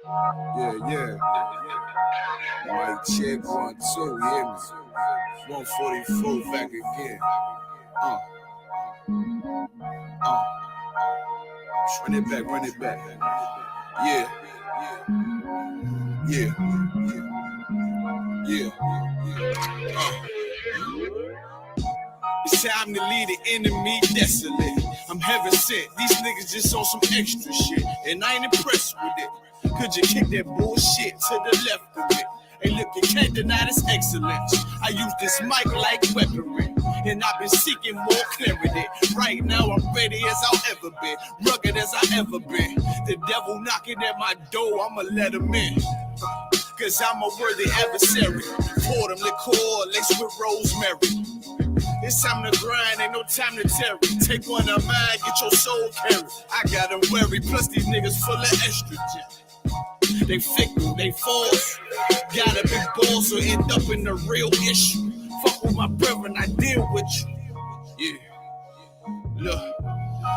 Yeah. Mic check 1 2, you hear me? 144 back again. Run it back. Yeah. It's time to leave the enemy desolate. I'm heaven sent. These niggas just on some extra shit, and I ain't impressed with it. Could you kick that bullshit to the left of it? Hey, look, you can't deny this excellence. I use this mic like weaponry, and I've been seeking more clarity. Right now, I'm ready as I'll ever be, rugged as I ever been. The devil knocking at my door, I'ma let him in. Cause I'm a worthy adversary. Pour them liqueur laced with rosemary. It's time to grind, ain't no time to tarry. Take one of mine, get your soul carried. I got them worried, plus these niggas full of estrogen. They fickle, they false. Got a big ball, so end up in the real issue. Fuck with my brethren, I deal with you. Yeah. Look,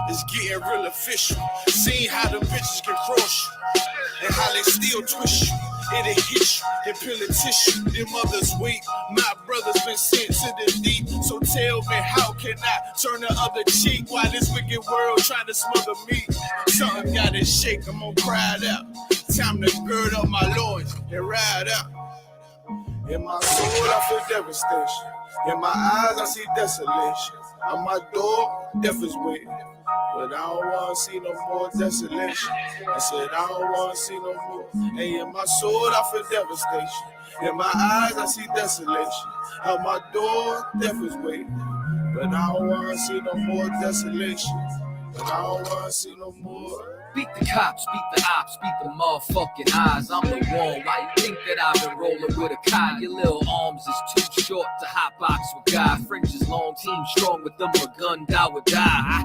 it's getting real official. Seeing how the bitches can cross you, and how they still twist you. It'll hit you, they peel a tissue. Their mother's weak, my brother's been sent to the deep. So tell me, how can I turn the other cheek while this wicked world trying to smother me? Something gotta shake, I'm gonna cry it out. Time to gird up my loins and ride out. In my soul, I feel devastation. In my eyes, I see desolation. On my door, death is waiting. But I don't want to see no more desolation. I said I don't want to see no more. Hey, in my soul, I feel devastation. In my eyes, I see desolation. On my door, death is waiting. But I don't want to see no more desolation. But I don't want to see no more. Beat the cops, beat the ops, beat the motherfucking eyes. I'm the one. Why you think that I've been rolling with a Kai? Your little arms is too short to hotbox with God. Fringes long, team strong with them, a gun, die would die.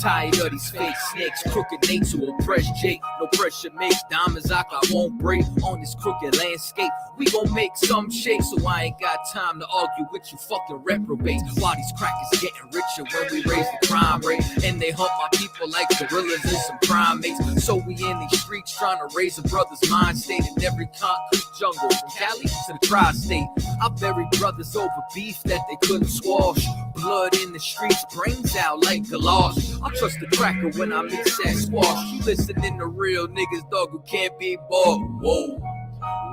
Tired of these fake snakes, crooked nates who oppress Jake. No pressure makes diamonds I won't break on this crooked landscape. We gon' make some shake, so I ain't got time to argue with you fucking reprobates. While these crackers getting richer when we raise the crime rate, and they hunt my people like gorillas and some primates. So we in these streets trying to raise a brother's mind state in every concrete jungle, from Cali to the tri-state. I buried brothers over beef that they couldn't squash. Blood in the streets, brains out like galosh. I trust the cracker when I mix that squash. You listening to real niggas, dog, who can't be bought. Whoa.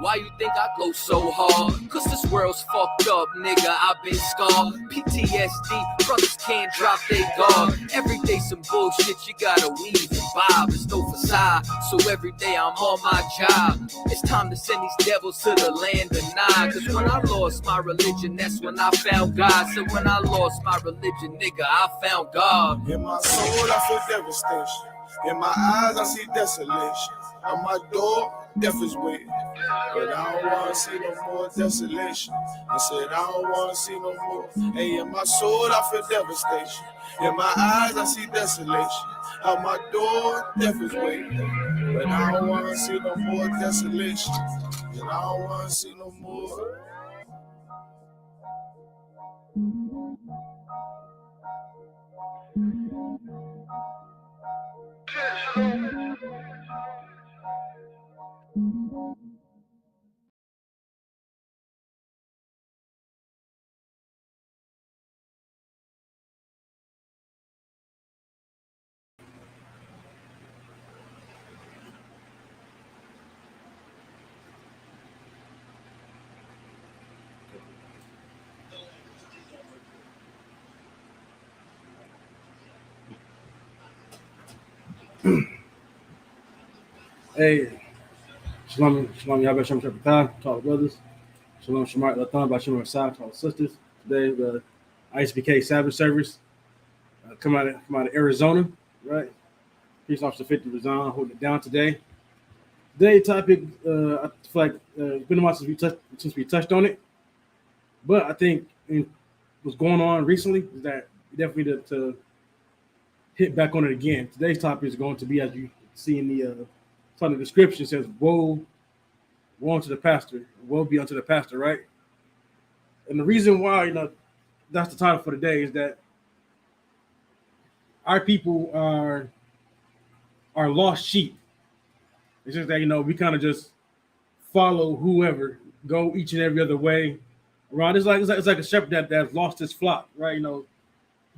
Why you think I go so hard? Cause this world's fucked up, nigga, I've been scarred. PTSD, brothers can't drop their guard. Every day some bullshit, you gotta weave and bob. It's no facade, so every day I'm on my job. It's time to send these devils to the land of Nod. Cause when I lost my religion, that's when I found God. So when I lost my religion, nigga, I found God. In my soul, I feel devastation. In my eyes, I see desolation. On my door, death is waiting. But I don't want to see no more desolation. I said I don't want to see no more. Hey, in my soul, I feel devastation. In my eyes, I see desolation. On my door, death is waiting. But I don't want to see no more desolation. And I don't want to see no more. Hey, Shalom, Yahweh Shem Shabbatah to all the brothers. Shalom, Shemar Lathan, Bashim Rasah to all the sisters. Today, the ISUPK Sabbath Service come out of Arizona, right? Peace Officer 50 Razan holding it down today. Today's topic, I feel like it's been a while since we touched on it, but I think what's going on recently is that we definitely need to hit back on it again. Today's topic is going to be, as you see in the description, says, woe unto the pastor, woe be unto the pastor, right? And the reason why, that's the title for today is that our people are lost sheep. It's just that, we kind of just follow whoever, go each and every other way around. It's like a shepherd that's lost his flock, right? You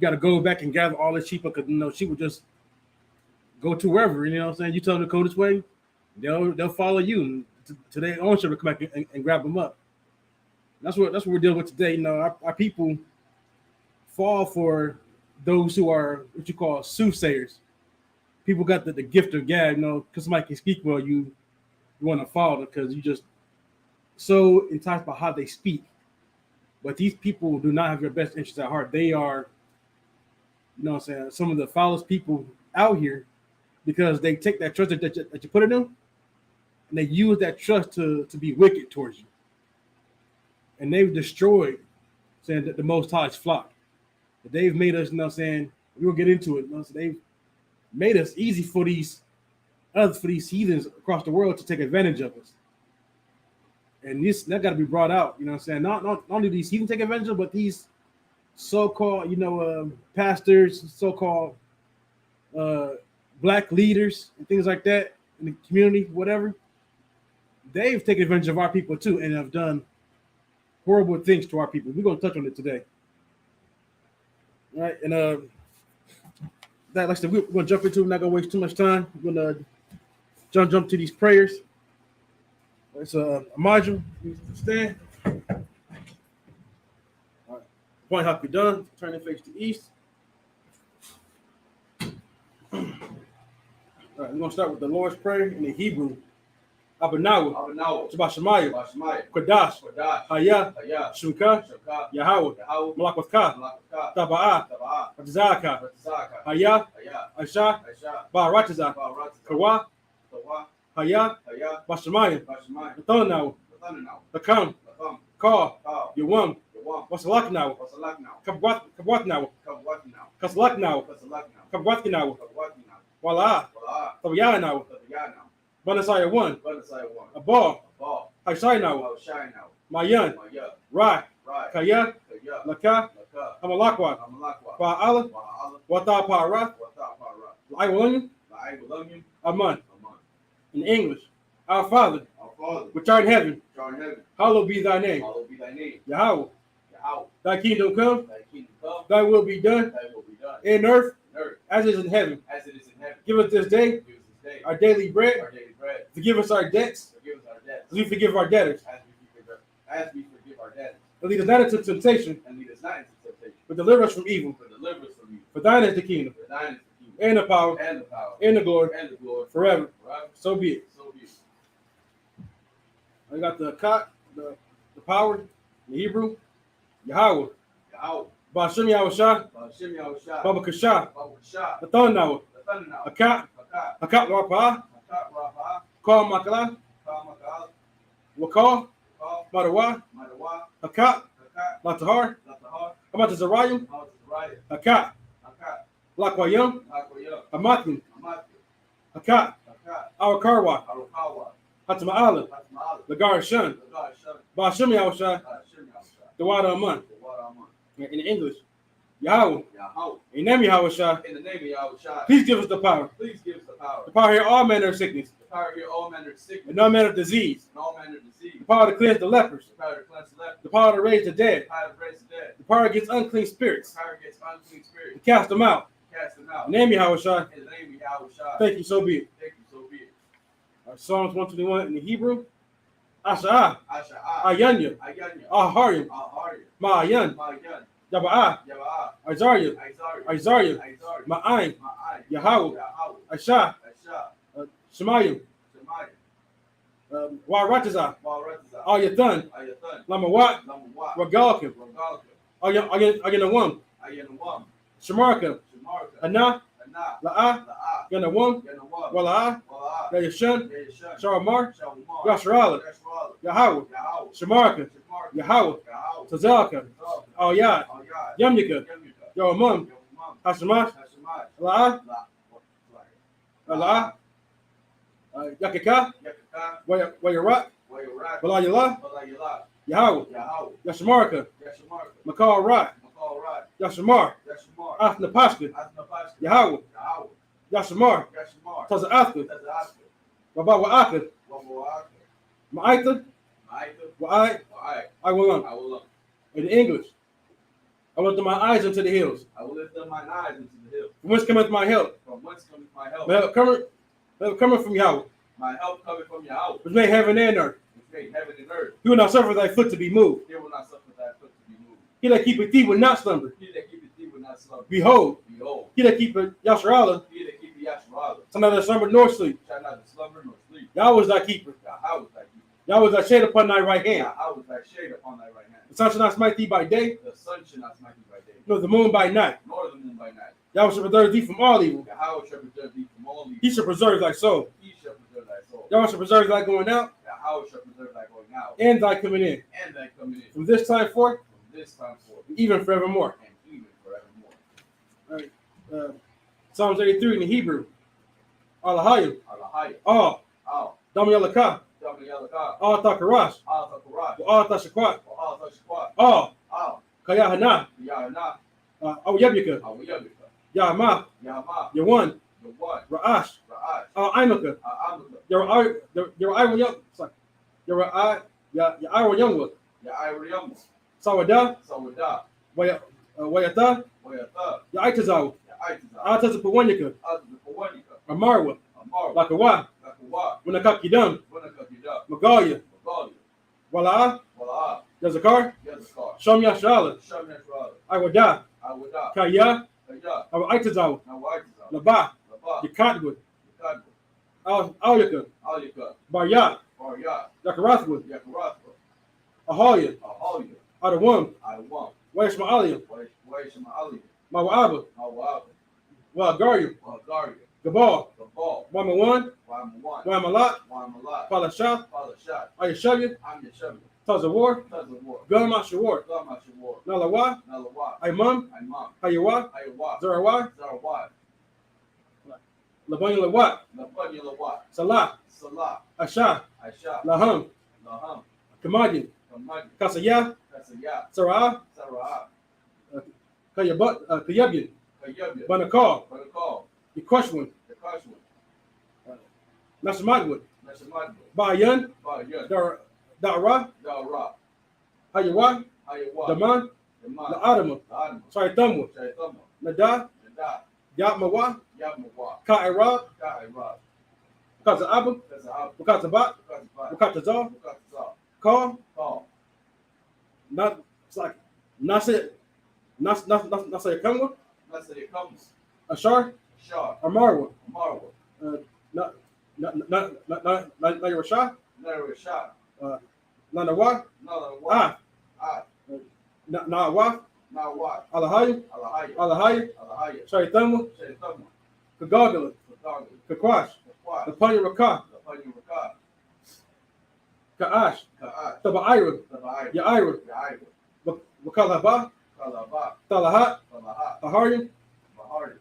got to go back and gather all the sheep because sheep would just go to wherever. You know what I'm saying? You tell them to go this way, they'll follow you and to their own shepherd come back and grab them up. That's what we're dealing with today. Our people fall for those who are what you call soothsayers. People got the gift of gab, because somebody can speak well, you want to follow them because you just so enticed by how they speak. But these people do not have your best interests at heart. They are, what I'm saying, some of the foulest people out here because they take that trust that you put in them and they use that trust to be wicked towards you. And they've destroyed, saying that the Most High's flock. They've made us, we'll get into it. They've made us easy for these heathens across the world to take advantage of us. And that got to be brought out, Not only these heathens take advantage of, but these so-called, pastors, so-called black leaders and things like that in the community, whatever. They've taken advantage of our people too and have done horrible things to our people. We're going to touch on it today. All right, and like I said, we're going to jump into it. We're not going to waste too much time. We're going to jump to these prayers. It's a module. Stand. All right. Point have to be done. Turn your face to east. All right, we're going to start with the Lord's Prayer in the Hebrew. Abanawa, Shabbat Shemayah, Kodash, Haya, Shunka, Yahweh, Malakwaka, Taba'ah, Ratazaka, Haya, Aisha, Baratiza, Kawa, Haya, Bashamayah, Nathanaw, Lakam, Ka, Yawam, Wasalaknaw, Kabwatnaw, Kasalaknaw, Kabwatkinaw, Wala, Tabayanaw, Banasaya 1, Abal, Haishaynaw, Mayan, Rai, Kaya, Laka, Amalakwa, Ba'ala, Wata Parath, Iwalim, Aman. In English, our Father, which art in heaven, hallowed be thy name. Yahweh, thy kingdom come, thy will be done in earth as it is in heaven. Give us this day our daily bread. Forgive us our debts, as we forgive our debtors. And lead us not into temptation, but deliver us from evil. For thine is the kingdom, and the power, and the glory, forever. So be it. I got the power, the Hebrew, Yahweh, Ba'ashem Yahushua, Baba Kasha, Nathanaw, Akat, Rapah, Call Makala, Wakal, Madawa, Hakat, Latahar, Amatazarayim, Hakat, Lakwayam, Hamakim, Hakat, Awakarwa, Hatama'ala, Lagar Shun, Ba'ashem Yahushua, the water Aman. In English, Yahweh, in the name of Yahushua, please give us the power. The power here all manner of sickness. And all manner of disease. The power to cleanse the lepers. The power to raise the dead. The power against unclean spirits. To cast them out. In the name of Yahushua. Thank you, so be it. Psalms 121 in the Hebrew. Asha'ah, Ayanya, Aharyam, Ma'ayan, Yaba'ah, Isaiah, Ma'ayin, Yahweh, Aisha, Shemayim, Waratiza, Ayathan, Lamawat, Ragalkim, Ayanawam, Shemarka, Ana, La'ah, Yanawam, Wala'ah, Yashun, Sharamar, Yasharala, Yahweh, Shemarka, Yahweh, Tazalka, Al-Yad, Yamnika, Yoamam, Hashemash, La'ah, Allah, Yakaka, Wayarak, Walayala, Yahweh, Yashamarka, Makal Rat, Yashamar, Athnapashka, Yahweh, Yashamar, Taza'athka, Baba Wa'aka. Ma'aita. Wa'ai. I will learn. In English, I will lift my eyes into the hills. I will lift up mine eyes into the hills. From whence cometh my help? From whence cometh my help? My help cometh from Yahweh, My help cometh from Yahweh, which made heaven and earth. which made heaven and earth. He will not suffer thy foot to be moved. He will not suffer thy foot to be moved. He that keepeth thee will not slumber. He that keepeth thee will not slumber. Behold, Behold, he that keepeth Yasharallah he that keepeth Yasharallah shall neither slumber nor sleep. shall neither slumber nor sleep. Yahweh is thy keeper. Yahweh is thy keeper. Yahweh is thy shade upon thy right hand. Yahweh is thy shade upon thy right hand. The sun shall not smite thee by day, The sun shall not smite thee by day, nor the moon by night. nor the moon by night. Yahweh shall preserve thee from all evil. Yahweh shall preserve thee from all evil. He shall preserve thy soul. He shall preserve thy soul. Yahweh shall preserve thy going out Yahweh shall preserve thy going out and thy coming in. and thy coming in From this time forth, from this time forth even forevermore. and even forevermore. All right. Psalms 83 in the Hebrew. Alahayim. Alahayim. All. Al. Dami Yalakah. Dami Yalakah. All Takarash. Al Takurat. All Tashakwat. Al Tashakwat. All. Al. Kayahana. Yahana. Awyabika. Awiyabika. Yahma. Yahma. Yawan. The one. Ra'ash. Ra'ash. Imaka. Amaka. Yawayamwa. Ya'iriyam. Sawada. Sawada. Wayata. Wayata. Yaitazaw. Ya'itaza. Atazapawanyaka. Azzapawanika. Amarwa. Amar. Lakawa. Lakawa. Winakakidam. Wanakakida. Magalia. Magalia. Wala'a. Wala'a. Yazakar. Yazakar. Sham Yashala. Sham Yashrala. Iwada. Awada. Kaya. Kaya. Awaitazaw. Nawaitiza. Laba. Laba. Yakatwood. Yakadwa. Alyaka. Alika. Barya. Barya. Yakarathwood. Yakarathwa. Ahalya. Ahalya. Adawam. Adawam. Wayashma'alia. Wayshama Ali. Mawa'aba. Mawab. Wagaryam. Wagaria. Gabal. Gabal. Wamawan. Wamawan. Wamalat. Wamalat. Palashah. Palashat. Ayashavya. Amyashavya. Tazawar. Tazawar. Gulmashawar. Gamashawar. Nalawa. Nalawa. Imam. Imam. Hayawa. Ayawa. Zarawai. Zarawai. Labanya Lawat. Labanya Lawat. Salah. Salah. Ashah. Aisha. Laham. Laham. Kamadian. Kamadi. Kasaya. Kasaya. Sarah. Sarah. Kayabyan. Kayabya. Banakal. Banakal. Yakushwan. Yakashwan. Nashamadwood. Nashamadwa. Bayan. Bayan. Dara. Dara. Hayawa. Ayawa. Daman. Daman. La'adama. Adama. Shaitamwa. Shaitama. Nada. Nada. Yatmawa. Yamawa. Ka'ira. Ka'ira. Kaza'aba. Kaza'ab. Wakazabat. Kaza'bat. Wakatazal. Kaza'ab. Call. Call. Not it's like Nasa Kamwa. Nasir comes. Ashar. Shah. Amarwa. Marwa. Nairashah. Nara Shah. Nanawa. Nala Nawa. Nawat. Alahaya. Alahaya. Alahaya. Alahaya. Shaitamwa. Shaitama. Kagagala. Kagami. Kakwash. Kakwat. Napanya Rakah. Kapanya Rakah. Ka'ash. Ka'at. Tabaira. Tabai. Ya'ira. Ya'ira. Wakalaba. Kalaba. Talahat. Kalahat. Aharyam. Bahari.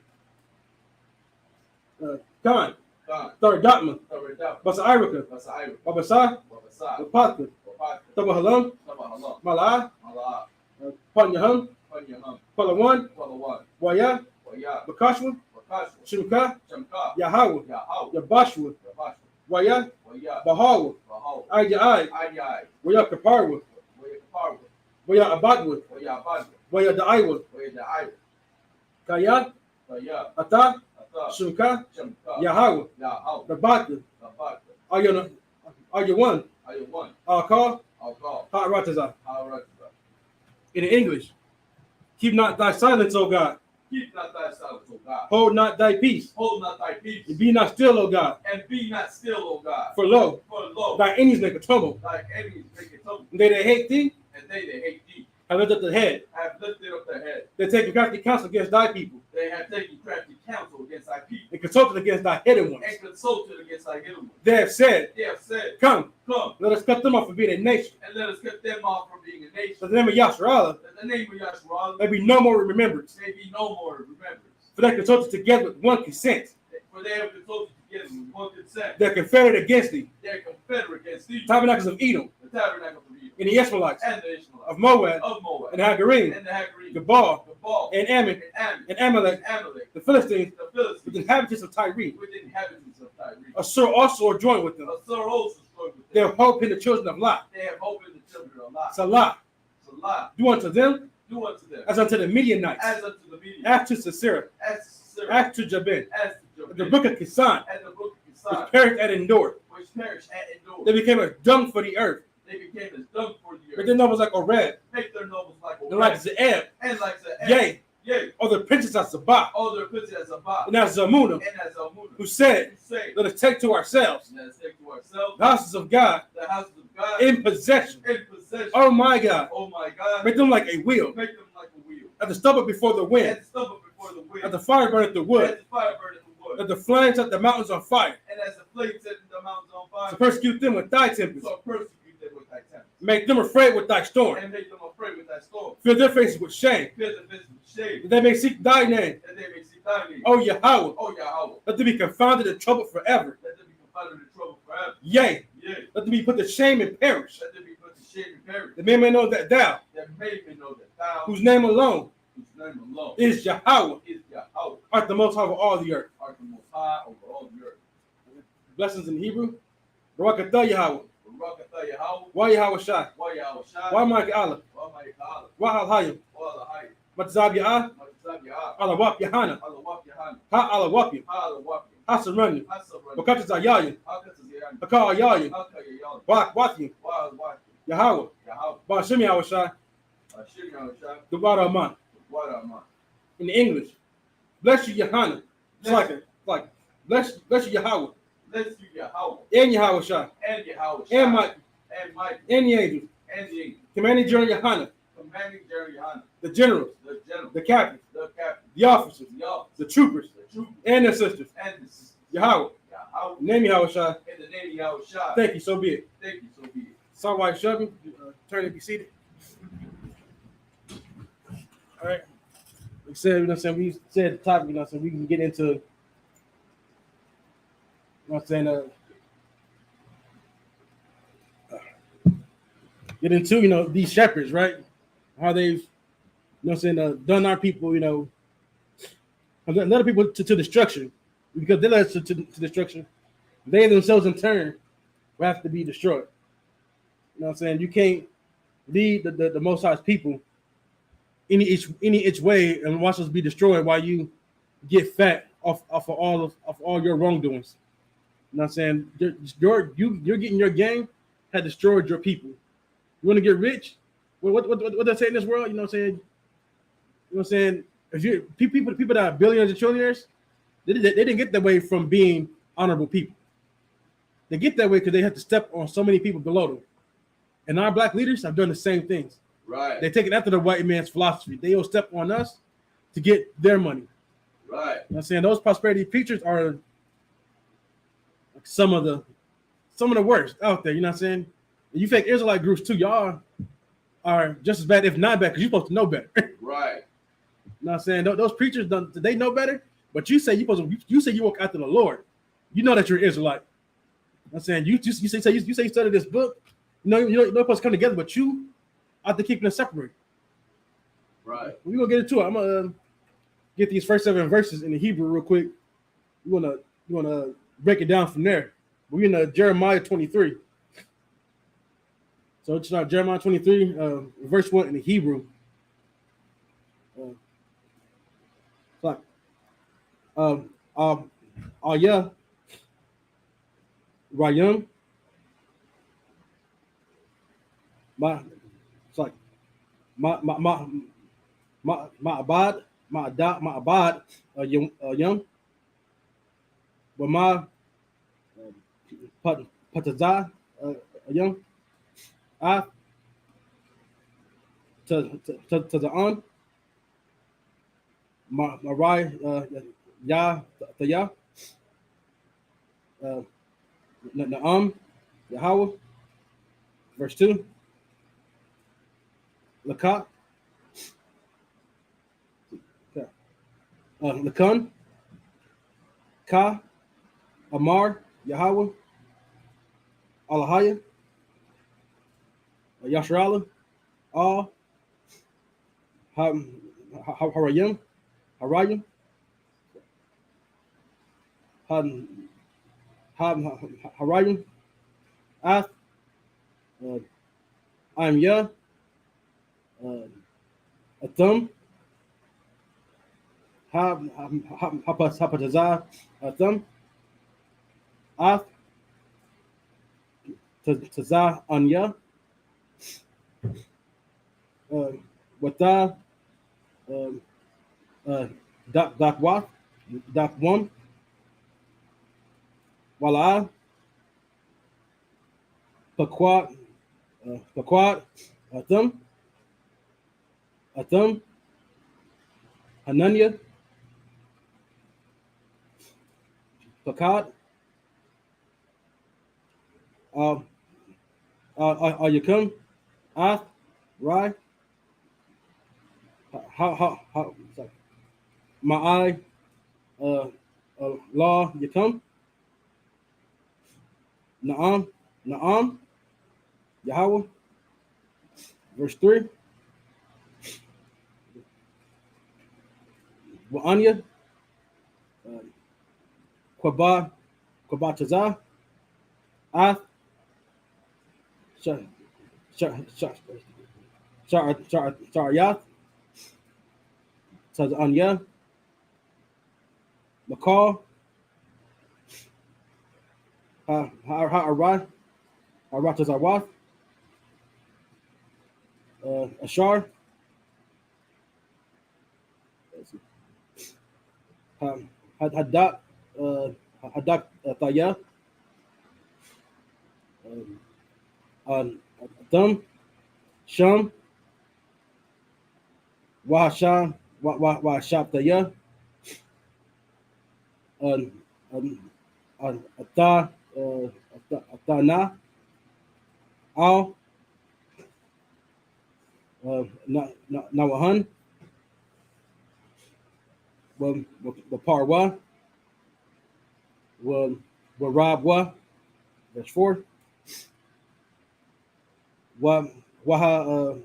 Khan. Khan. Dardatma. Taridab. Basairaka. Basair. Babasa. Wabasa. Wapaka. Wapat. Tabahalam. Tabahalam. Malaa. Mala. Panyaham. Panyaham. Palawan. Palawan. Waya. Waya. Bakashwa. Wakashwa. Shimka. Shamka. Yahawa. Yahaw. Yabashwa. Yabashwa. Waya. Waya. Bahawa. Bahaw. Ayai. Ayai. Waya Kaparwa. Waya Kaparwa. Waya Abadwa. Waya Abadwa. Waya Daiwa. Waya Da'ai. Kaya. Kaya. Ata. Ata. Shimka. Shamka. Yahawa. Yahaw. Nabata. Nabata. Ayawan. Ayawan. Alka. Alkal. Ha'rataza. Ha'rataza. In English. Keep not thy silence, O God. Keep not thy silence, O God. Hold not thy peace. Hold not thy peace. And be not still, O God. And be not still, O God. For lo, For lo, thy enemies make a tumble. thy enemies make a tumble, And they that hate thee and they that hate thee have lifted up the head. have lifted up their head. They take crafty counsel against thy people. They have taken crafty counsel against thy people, And consulted against thy hidden ones. and consulted against thy hidden ones. They have said, They have said, come, come, let us cut them off from being a nation. and let us cut them off from being a nation. So the name of Yasharallah That the name of Yahshua may be no more remembrance. may be no more remembrance. For they consulted together with one consent. For they have consulted together with one consent. They're confederate against thee. They are confederate against thee, Tabernacles of Edom, the tabernacle of Edom, and the Ishmaelites, and the Ishmaelites, of Moab, of Moab, and Hagarim, and the Hagarim, Gabal, Gabal, and Ammon, and Ammon, and Amalek, and Amalek, the Philistines, the with the Philistines, inhabitants of Tyre, with the inhabitants of A sword also are joined with them. A sword also is joined with They them. have hope in the children of Lot. They have hope in the children of Lot. Salah. Salah. Do unto them Do unto them as unto the Midianites. as unto the Midianites. As to Sisera. As to Sisera. As to Jabin. As to The Jabin. book of Kisan. As the book of Which Kisan. perished at Endor. Which perished at Endor. They became a dung for the earth. They became as dung for the But earth. their nobles like Oreb. Make their nobles like a And like Zeeb. and like the Yea. Yea. Or the princes of Sabah. All their princes as a Bob. And as Zamunah. And as Almuna. Who said, Who say, let us take to ourselves let us take to ourselves the houses of God the houses of God in possession. in possession. Oh my God. Oh my God. Make them like a wheel. Make them like a wheel. At the stubble before the wind. And stumble before the wind. At the fire burneth the wood. As the fire burneth the wood. At the flames set the mountains on fire. And as the flames set the mountains on fire. To persecute them with thy tempest. So persecute them with thy tempest. Make them afraid with thy storm. And make them afraid with thy storm. Fill their faces with shame. Fill the face with shame. That they may seek thy name. That they may see thy name. O Yahweh. Oh Yahweh. Let them be confounded and troubled forever. Let them be confounded in trouble forever. Yea. Yea. Let them be put to shame and perish. Let them be put to shame and perish. That men may know that thou, That made me know that thou, whose name alone whose name alone is Yahweh, is Yahweh, art the most high of all the earth. art the most high over all the earth. Blessings in Hebrew. Barakatah Yahweh. Barakatah Yahweh. Why Yahweh Shai? Why Yahweh Shai? Why Mike Allah? Why Ma'ikala? Why Al Hayim? Why Lahai? Matzab Yah? Matzab Yah. Allah Wap Yahana. Allah Wap Yahan. Ha Allah Wapim. Allah Wap Hasaranya. Hasabran. Bakatas Ayayin. Hakat Zayan. Bakar Ayayin. Haka Yayan. Wak Wakim. Why Wap Yahweh. Yahweh. Bashim Yahweh Shai. Ashim Yahweh Shai. Dubara Aman. What am I? In English. Bless you Yahana. It's like bless you Yahweh. Bless you Yahweh. And Yahweh Shai. And Yahweh Shai. And Mike. And Mike. And the angels. And the angel. Commanding General Yahana. Commanding Jerry Yohana. The generals. The general. The captains. The captain. The officers. The officer. The troopers. The trooper. And their sisters. And the sisters. Yahweh. Yahweh. Name Yahweh Shai. In the name of Yahweh Shai. Thank you, so be it. Thank you, so be it. Somebody shove me. Turn and be seated. All right. We said, you know what I'm saying, we said the topic, you know what I'm saying, we can get into, you know what I'm saying, get into, you know, these shepherds, right? How they've, you know what I'm saying, done our people, you know, led our people to destruction. Because they led us to destruction. They themselves, in turn, will have to be destroyed. You know what I'm saying? You can't lead the Most High's people any each way and watch us be destroyed while you get fat off of all your wrongdoings. You know what I'm saying? You're getting your gang had destroyed your people. You want to get rich? What they say in this world? You know what I'm saying? You know what I'm saying? If you people that are billionaires and trillionaires, they didn't get that way from being honorable people. They get that way because they have to step on so many people below them. And our black leaders have done the same things. Right. They take it after the white man's philosophy. They will step on us to get their money. Right. You know what I'm saying? Those prosperity preachers are like some of the worst out there. You know what I'm saying? And you fake Israelite groups too. Y'all are just as bad, if not bad, because you're supposed to know better. Right. You know what I'm saying? Those preachers, they know better, but you say you say you walk after the Lord. You know that you're Israelite. You know what I'm saying? You say you study this book. You're supposed to come together, but you have to keep it separate. Right. We're gonna get into it. I'm gonna get these first 7 verses in the Hebrew real quick. You wanna break it down from there. We're in Jeremiah 23. So it's not Jeremiah 23, verse 1 in the Hebrew. Ayah Rayum. Ma'abad Yum. But my Patazah Yum. To the on. Marai Ya the Ya. Naam Yahweh. Verse 2. Lakat. Lakan. Ka. Amar. Yahweh. Alahaya. Yasharala. All. Harayim. Harayim. Harayim, Ath, I'm Ya, Athum, Hapatazah, Athum, Ath, Tazah, Anya, Wata, Dakwat, Dakwam, Wala, Paquat, Paquat, Athum, Athum, Hananya, Pakat, uh, Yakum, Ath, Rai, sorry, Ma'ai, uh, Law, Yakum, Naam, Naam, Yahweh, verse 3, Wa'anya, Quabah, Quabatazah, Ath, Sharayath, Tazanya, Makal, Ha'arai, Haratazarwath, Ashar, Hadak, Hadak Thaya, Thum, Shum, Wahasham, Wahashab Thaya, Atha, Athana, Al, Nawahan, Parwa, Warabwa, verse 4, Waha,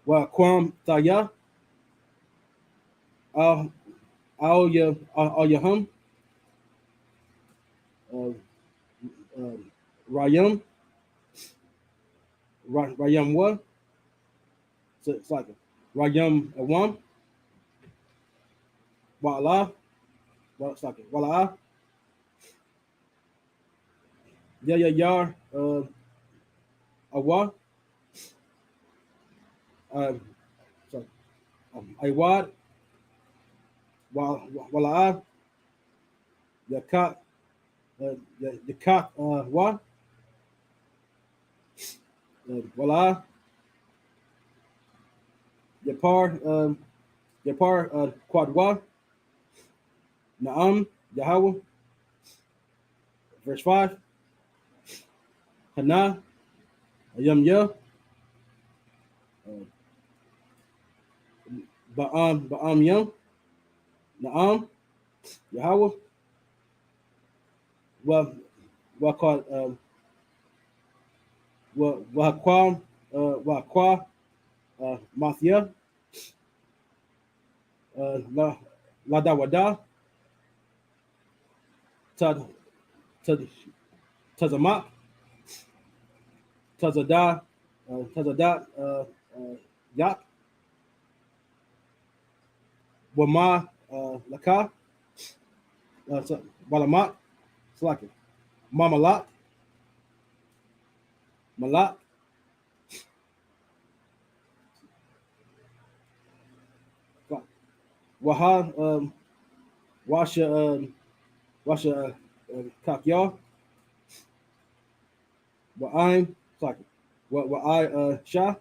Waquam Thaya, Al Yahum, Rayam, Rayam Wa, so it's like Rayam Awam, Wa'ala, it's like Wa'ala, Yar, Awa, sorry, Iwad, Wa'ala, Yakat, Yakat, Wa, Wa'ala, Yapar, Quadwa, Naam, Yahweh, verse 5, Hana, Ayam Ya, Ba'am Yam, Naam, Yahweh, Waqad, Waqam, Waqwa, Mathia, Ladawada, Tad, Tazamak, Tazada, Tazadat, Yak, Wama, Laka, Walamak, Slaki, Mamalak, Malak, Waha, Washa, Kakya, Wa'aim, Slaki, Wa'ai, Shah,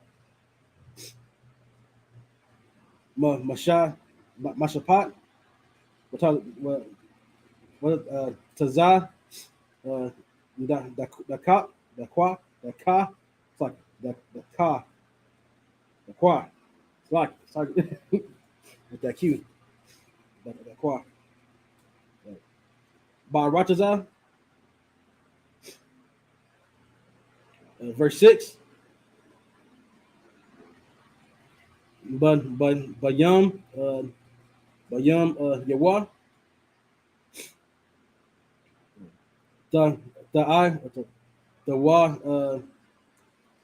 Masha, Mashapat, Tazah, the Ka, the Kwa, the Ka, it's like the Ka, the Kwa, it's like with that Q, the Kwa. By Rataza, verse 6, Bayam, Yawa, the I the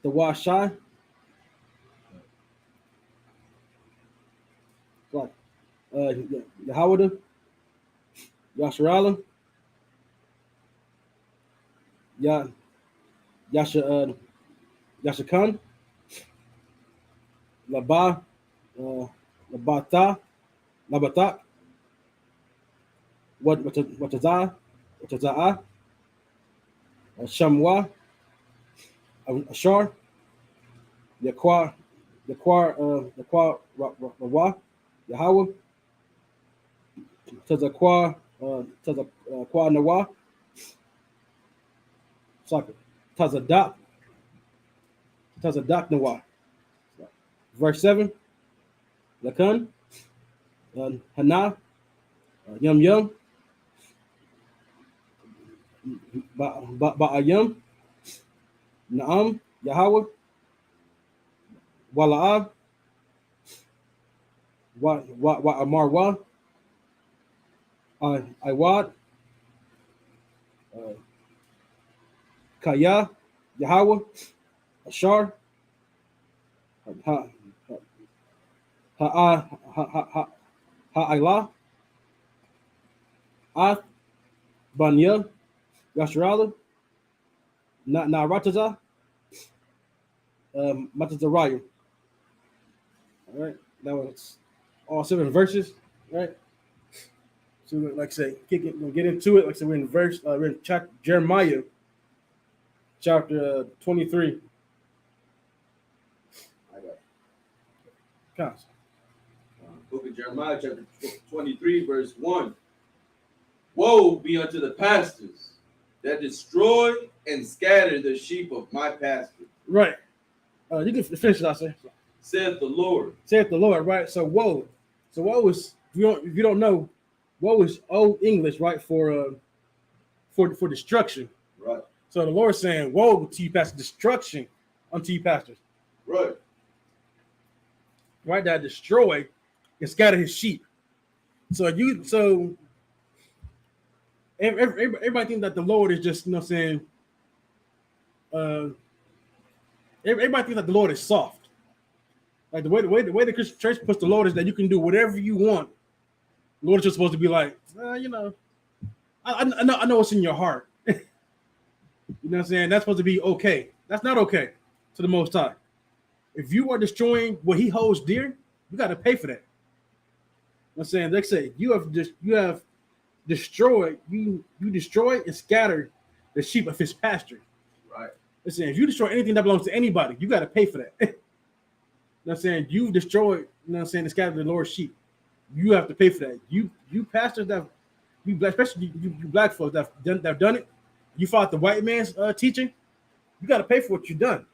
wa shy like Yahweh Yasharala Ya Yasha Yashakan Laba Labata Labatak Wataza Shamwa Ashar Yakwa Rawa Yahweh Tazakwa Nawa Soccer Tazadak Nawa. Verse 7 Lakan Hana Yum Yum Ba'ayam Naam Yahweh Wala'ah Wa Amarwa Iwad Kaya Yahweh Ashar Ha Ha'ila Ath Banya Yasharala Rataza Matazarayu. All right, that was all 7 verses, right? So, like I say, we'll get into it. Like I said, we're in chapter Jeremiah, chapter 23. I got Counts. Book of Jeremiah, chapter 23, verse 1. Woe be unto the pastors that destroy and scatter the sheep of my pasture, Right. You can finish it, I say. saith the Lord. Saith the Lord, right? So woe. So woe is, if you don't know, woe is old English, right, for destruction. Right. So the Lord is saying, woe to you, pastors, destruction unto you, pastors. Right. Right, that destroy and scatter his sheep. So everybody thinks that the Lord is just, saying, everybody thinks that the Lord is soft. Like the way the Christian church puts the Lord is that you can do whatever you want. The Lord is just supposed to be like, I know what's in your heart. You know what I'm saying? That's supposed to be okay. That's not okay to the Most High. If you are destroying what He holds dear, you got to pay for that. You know what I'm saying? They say you have destroyed, you destroy and scatter the sheep of His pasture. Right. Listen, if you destroy anything that belongs to anybody, you got to pay for that. You know what I'm saying? You've destroyed, and scattered the Lord's sheep. You have to pay for that. You pastors that you black, especially you black folks that have done it, you fought the white man's teaching, you got to pay for what you've done.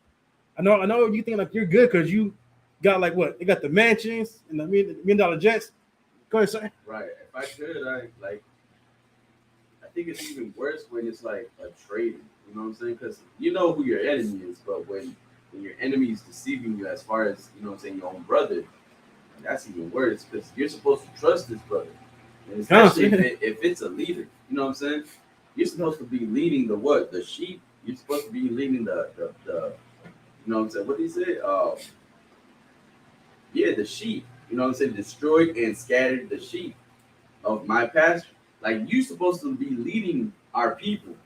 I know you think like you're good because you got like what? They got the mansions and the $1 million jets. Go ahead, sir. Right. If I could, I think it's even worse when it's like a trading. You know what I'm saying? Because you know who your enemy is, but when your enemy is deceiving you as far as, your own brother, that's even worse because you're supposed to trust this brother. And especially if it's a leader, you know what I'm saying? You're supposed to be leading the what? The sheep. You're supposed to be leading the you know what I'm saying? What did he say? The sheep. You know what I'm saying? Destroyed and scattered the sheep of my pasture. Like you're supposed to be leading our people.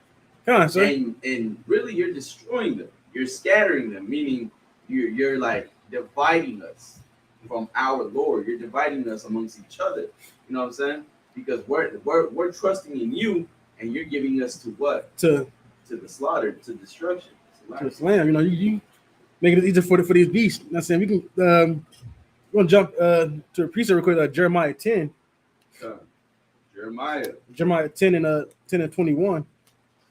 And really you're destroying them. You're scattering them, meaning you're like dividing us from our Lord. You're dividing us amongst each other. You know what I'm saying? Because we're trusting in you, and you're giving us to what? To the slaughter, to destruction. To slam. You make it easier for these beasts. You know what I'm saying? We can we're gonna jump to a precept real quick, Jeremiah 10. Jeremiah 10 and 21.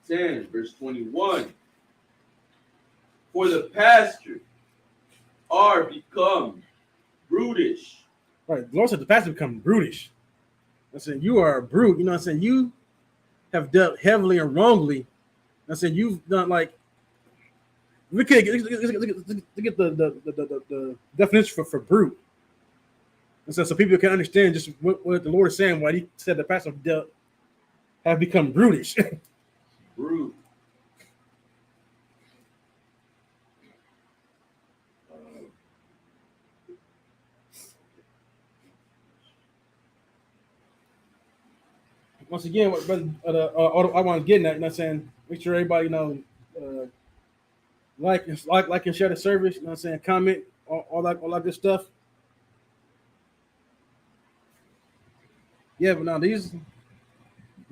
10 verse 21. For the pasture are become brutish. Right. The Lord said the pasture become brutish. I said you are a brute. You know what I'm saying? You have dealt heavily and wrongly. I said you've done like we can't get the definition for brute. And so people can understand just what the Lord is saying, why He said the pastor have become brutish. Brute. Once again, what brother, I want to get at, you know what I'm saying? Make sure everybody, you know, like and share the service, you know what I'm saying? Comment, all that good stuff. Yeah, but now I'm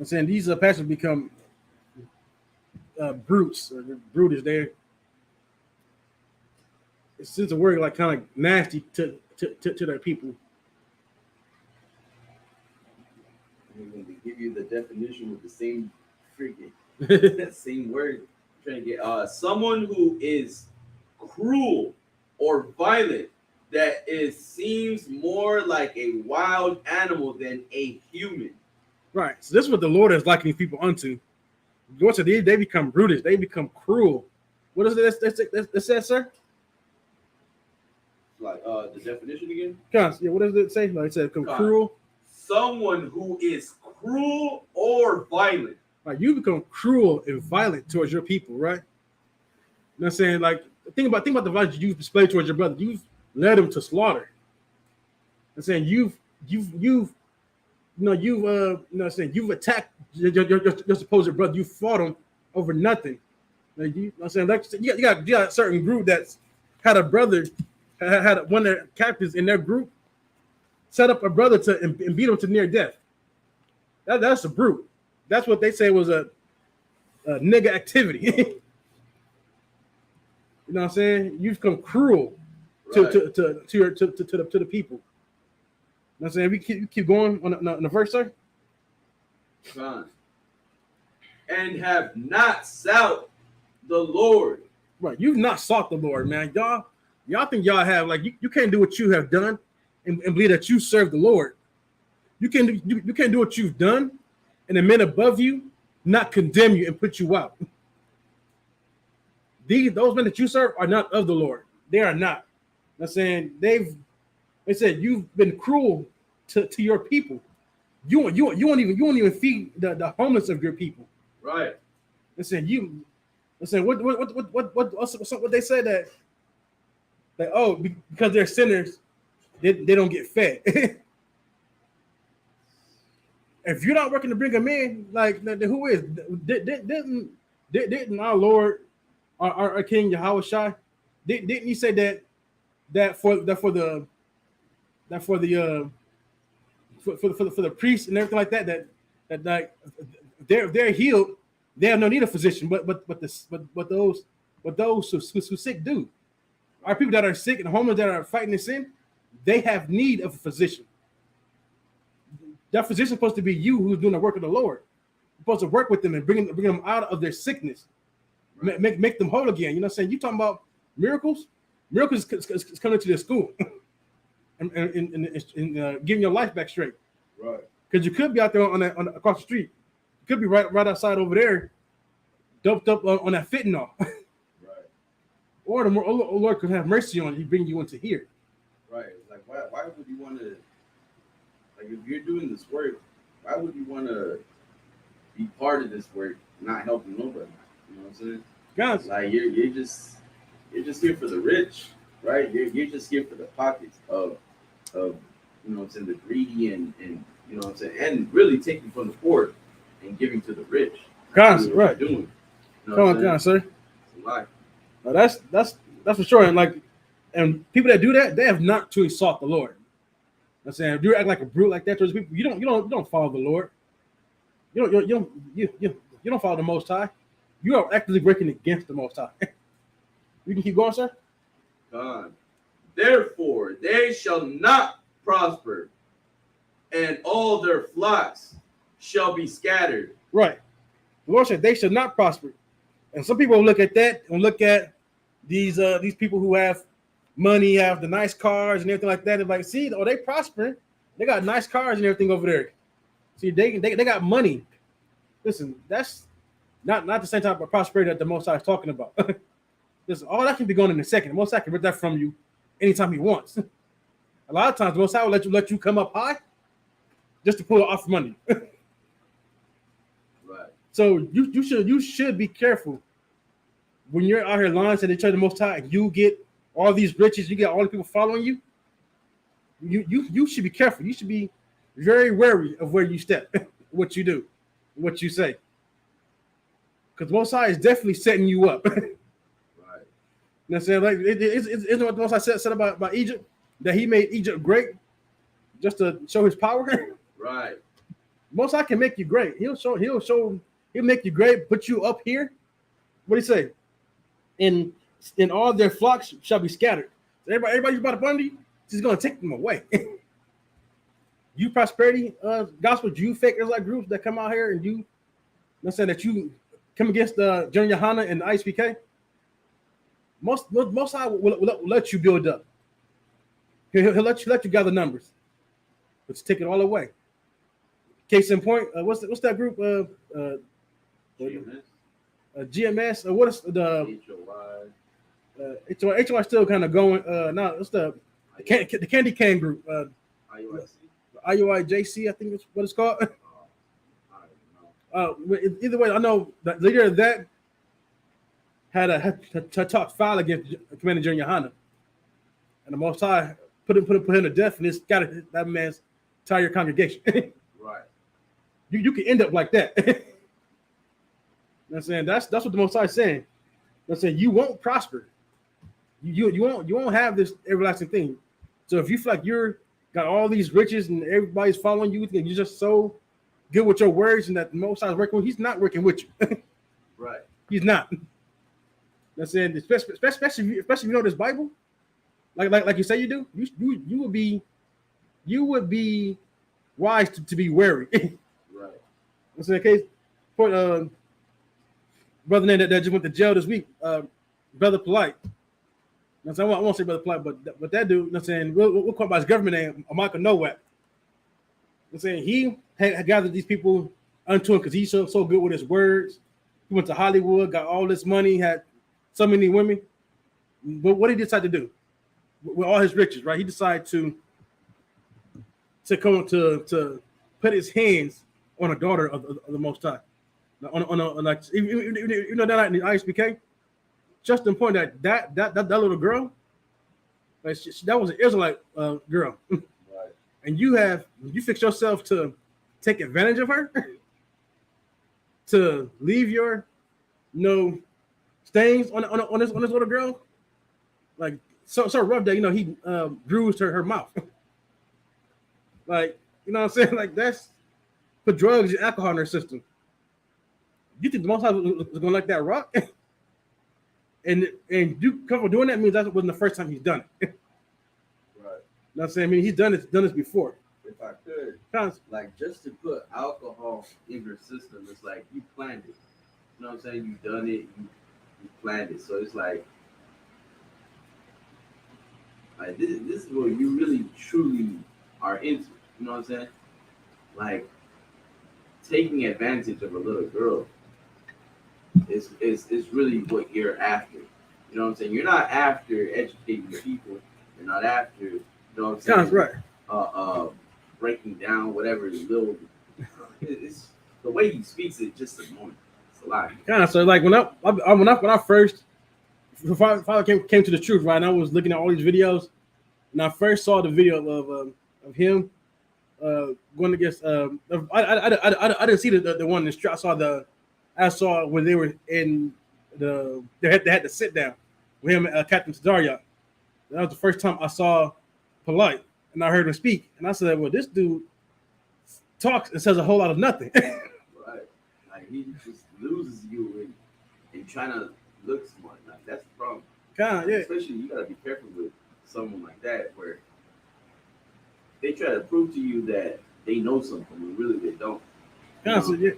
saying these pastors become brutes. Or the brute is there. It's just a word like kind of nasty to their people. I'm going to give you the definition with the same freaking same word. I'm trying to get someone who is cruel or violent that seems more like a wild animal than a human. Right. So this is what the Lord is likening people unto. Once they become brutish, they become cruel. What is it that says, sir? Like the definition again? Yeah, what does it say? Like it said, become cruel. Someone who is cruel or violent. Like you become cruel and violent towards your people, right? You know what I'm saying? Like think about the violence you've displayed towards your brother. You've led him to slaughter. I'm saying you've attacked your supposed brother. You fought him over nothing. Like, you know what I'm saying? Like, you got a certain group that's had a brother, had one of their captains in their group set up a brother and beat him to near death. That's a brute. That's what they say was a nigga activity. You know what I'm saying? You've become cruel to the people. You know what I'm saying? We keep going on the verse, sir. Fine. And have not sought the Lord. Right. You've not sought the Lord, man. Y'all think y'all have, like, you can't do what you have done and believe that you serve the Lord. You can't do what you've done and the men above you not condemn you and put you out. Those men that you serve are not of the Lord. They are not. I'm saying they said you've been cruel to your people. You won't even feed the homeless of your people. Right. Listen, what they say that because they're sinners, they don't get fed. If you're not working to bring them in, like who is? Didn't our Lord, our King Yahushua, didn't he say that for the priests and everything like that like they're healed, they have no need of physician, but those who sick do. Our people that are sick and homeless that are fighting in sin, they have need of a physician. That physician is supposed to be you who's doing the work of the Lord. You're supposed to work with them and bring them out of their sickness, right. make them whole again. You know what I'm saying? You talking about miracles? Miracles is coming to their school and getting your life back straight. Right. Because you could be out there on across the street. You could be right outside over there, doped up on that fentanyl. Right. Or the Lord could have mercy on you, bring you into here. Right. Like why would you want to? Like, if you're doing this work, why would you want to be part of this work, not helping nobody? You know what I'm saying? Guys, like you're just here for the rich, right? You're just here for the pockets of you know what I'm saying, the greedy and you know what I'm saying, and really taking from the poor and giving to the rich. Guys, right? Doing. You know Come on, sir. It's a lie. That's for sure. And people that do that, they have not truly sought the Lord. I'm saying, if you act like a brute like that towards people, you don't follow the Lord. You don't follow the Most High. You are actively breaking against the Most High. You can keep going, sir. God. Therefore, they shall not prosper, and all their flocks shall be scattered. Right. The Lord said they shall not prosper. And some people look at that and look at these people who have money, have the nice cars and everything like that. They're like, see, they prospering. They got nice cars and everything over there. See, they got money. Listen, that's not the same type of prosperity that the Most High is talking about. Listen, all that can be going in a second. The Most High can rip that from you anytime he wants. A lot of times, the Most High will let you come up high just to pull off money. Right. So you should be careful when you're out here lying to the church of the Most High and you get all these riches, you get all the people following you. You should be careful. You should be very wary of where you step, what you do, what you say. Because Most High is definitely setting you up. Right. You know what I'm saying? Like isn't what the Most High said about Egypt, that he made Egypt great just to show his power. Right. Most High can make you great. He'll make you great, put you up here. What do you say? In all their flocks shall be scattered. So everybody's about to bond you, he's gonna take them away. You prosperity gospel, you fake Israelite groups that come out here and you know saying that you come against the Junior Hana and the ISUPK. Most High will let you build up. He'll let you gather numbers, but take it all away. Case in point, what's that group? GMS. What is the HOI? HOI still kind of going. No, it's the Candy Cane group. IUIJC, I think that's what it's called. Either way, I know the leader of that had to talk foul against Commander Junior Hana, and the Most High put him to death, and it's got that man's entire congregation. Right. You can end up like that. You know what I'm saying? That's what the Most High is saying. I'm saying you won't prosper. You won't have this everlasting thing. So if you feel like you're got all these riches and everybody's following you, and you're just so good with your words, and that the Most High is working with, he's not working with you. Right. He's not. I'm saying, especially if you know this Bible, like you say you do, you would be wise to be wary. Right. I'm saying, case point brother name that just went to jail this week, Brother Polite. You know I won't say Brother Polite, but that dude, you know what I'm saying, we'll call by his government name, Michael Nowak. I'm saying he had gathered these people unto him because he's so good with his words. He went to Hollywood, got all this money, had so many women. But what did he decide to do with all his riches? Right, he decided to come to put his hands on a daughter of the Most High. Like you know that in the ISUPK, just the point that little girl, like that was an Israelite girl, right. And you fix yourself to take advantage of her, to leave your stains on this little girl, like so rough that he bruised her mouth, like you know what I'm saying, like that's put drugs and alcohol in her system. You think the Most High was gonna like that rock? and you come from doing that means that wasn't the first time he's done it. Right. You know what I'm saying? I mean, he's done this before. If I could, like just to put alcohol in your system, it's like you planned it. You know what I'm saying? You've done it, you planned it. So it's like this is what you really truly are into. You know what I'm saying? Like taking advantage of a little girl is really what you're after. You know what I'm saying? You're not after educating the people. You're not after, you know what I'm saying? Sounds right. Breaking down whatever little. It's the way he speaks it just annoying. It's a lot. Kind of. So like when I first father came to the truth, right? And I was looking at all these videos, and I first saw the video of him going against. I didn't see the one in the street. I saw when they were in they had to sit down with him, Captain Tadaria. That was the first time I saw Polite, and I heard him speak, and I said, "Well, this dude talks and says a whole lot of nothing." Right, like he just loses you in trying to look smart. Like that's the problem. Kind of, yeah. Especially you gotta be careful with someone like that, where they try to prove to you that they know something when really they don't. Constantly,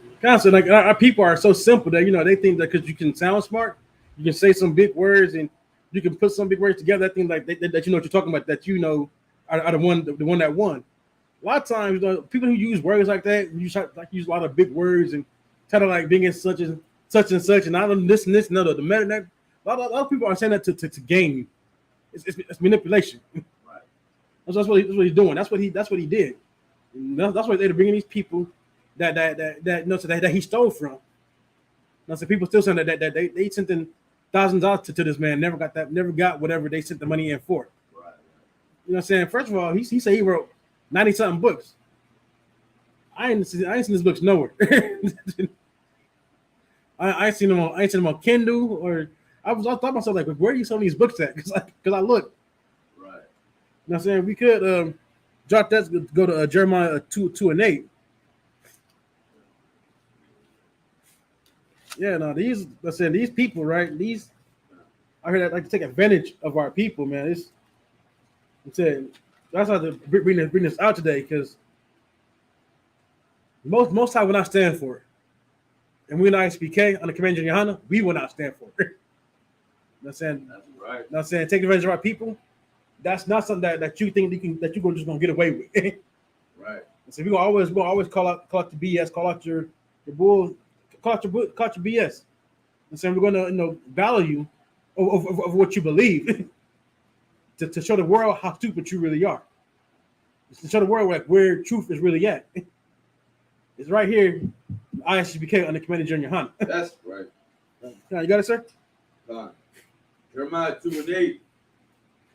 like our people are so simple that they think that because you can sound smart, you can say some big words and you can put some big words together. That thing like that you know what you're talking about. That are the one that won. A lot of times, people who use words like that use a lot of big words and try to like bring in such and such, and I don't this and this and the meta. That a lot of people are saying that to gain you. It's manipulation. Right. That's what he's doing. That's what he did. That's why they're bringing these people that he stole from, Now, some people still saying that they sent in thousands of dollars to this man, never got whatever they sent the money in for. Right. You know what I'm saying? First of all, he said he wrote 90-something books. I ain't seen his books nowhere. I ain't seen them on Kindle, or I thought to myself, like, where are you selling these books at? Because I look. Right. You know what I'm saying? We could drop that, go to Jeremiah 2:8. Yeah, no, these people, right? I heard that like to take advantage of our people, man. I'm saying that's how to bring this out today, because most time will not stand for it. And we in ISUPK on the Command Johanna, we will not stand for it. You know what I'm saying? That's right. You know what I'm saying? Taking advantage of our people, that's not something that you think that you're just gonna get away with. Right. So we'll always call out the BS, call out your bull, call out your BS. And so we're gonna value of what you believe to show the world how stupid you really are. To show the world like where truth is really at. It's right here. ISUPK on the Commander Junior Hunt. That's right. You got it, sir? Jeremiah 2:8.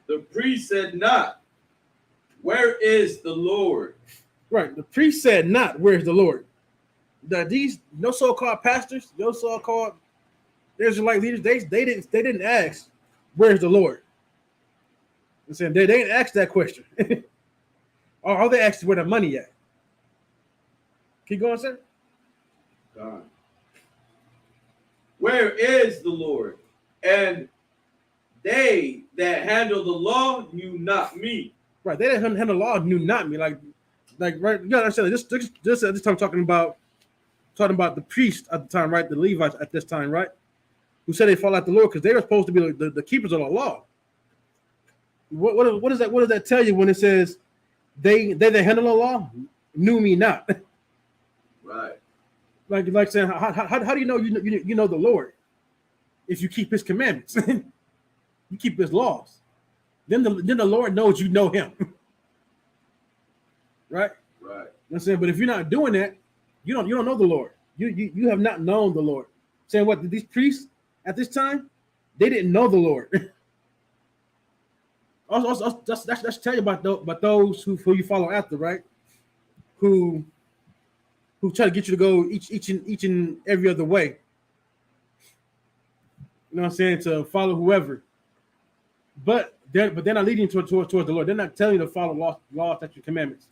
The priest said not, where is the Lord? Right. The priest said not, where is the Lord? That these no so-called pastors, no so-called Israelite leaders, they didn't ask, where's the Lord? I'm saying they didn't ask that question. All they asked is where the money at. Keep going, sir. God. Where is the Lord? And they that handle the law knew not me. Right, they that handle the law knew not me. Like right. You gotta understand this at this time talking about the priest at the time, right? The Levites at this time, right? Who said they fall out the Lord because they were supposed to be the keepers of the law. What does that tell you when it says they that handle the law knew me not? Right. Like saying how do you know you know the Lord if you keep His commandments, you keep His laws, then the Lord knows you know Him, right? Right. You know what I'm saying, but if you're not doing that, you don't know the Lord. You have not known the Lord. Saying what these priests at this time, they didn't know the Lord. Also, that's tell you about those who you follow after, right? Who try to get you to go each and every other way. You know what I'm saying? To follow whoever. But they're not leading towards the Lord. They're not telling you to follow law, statutes, commandments.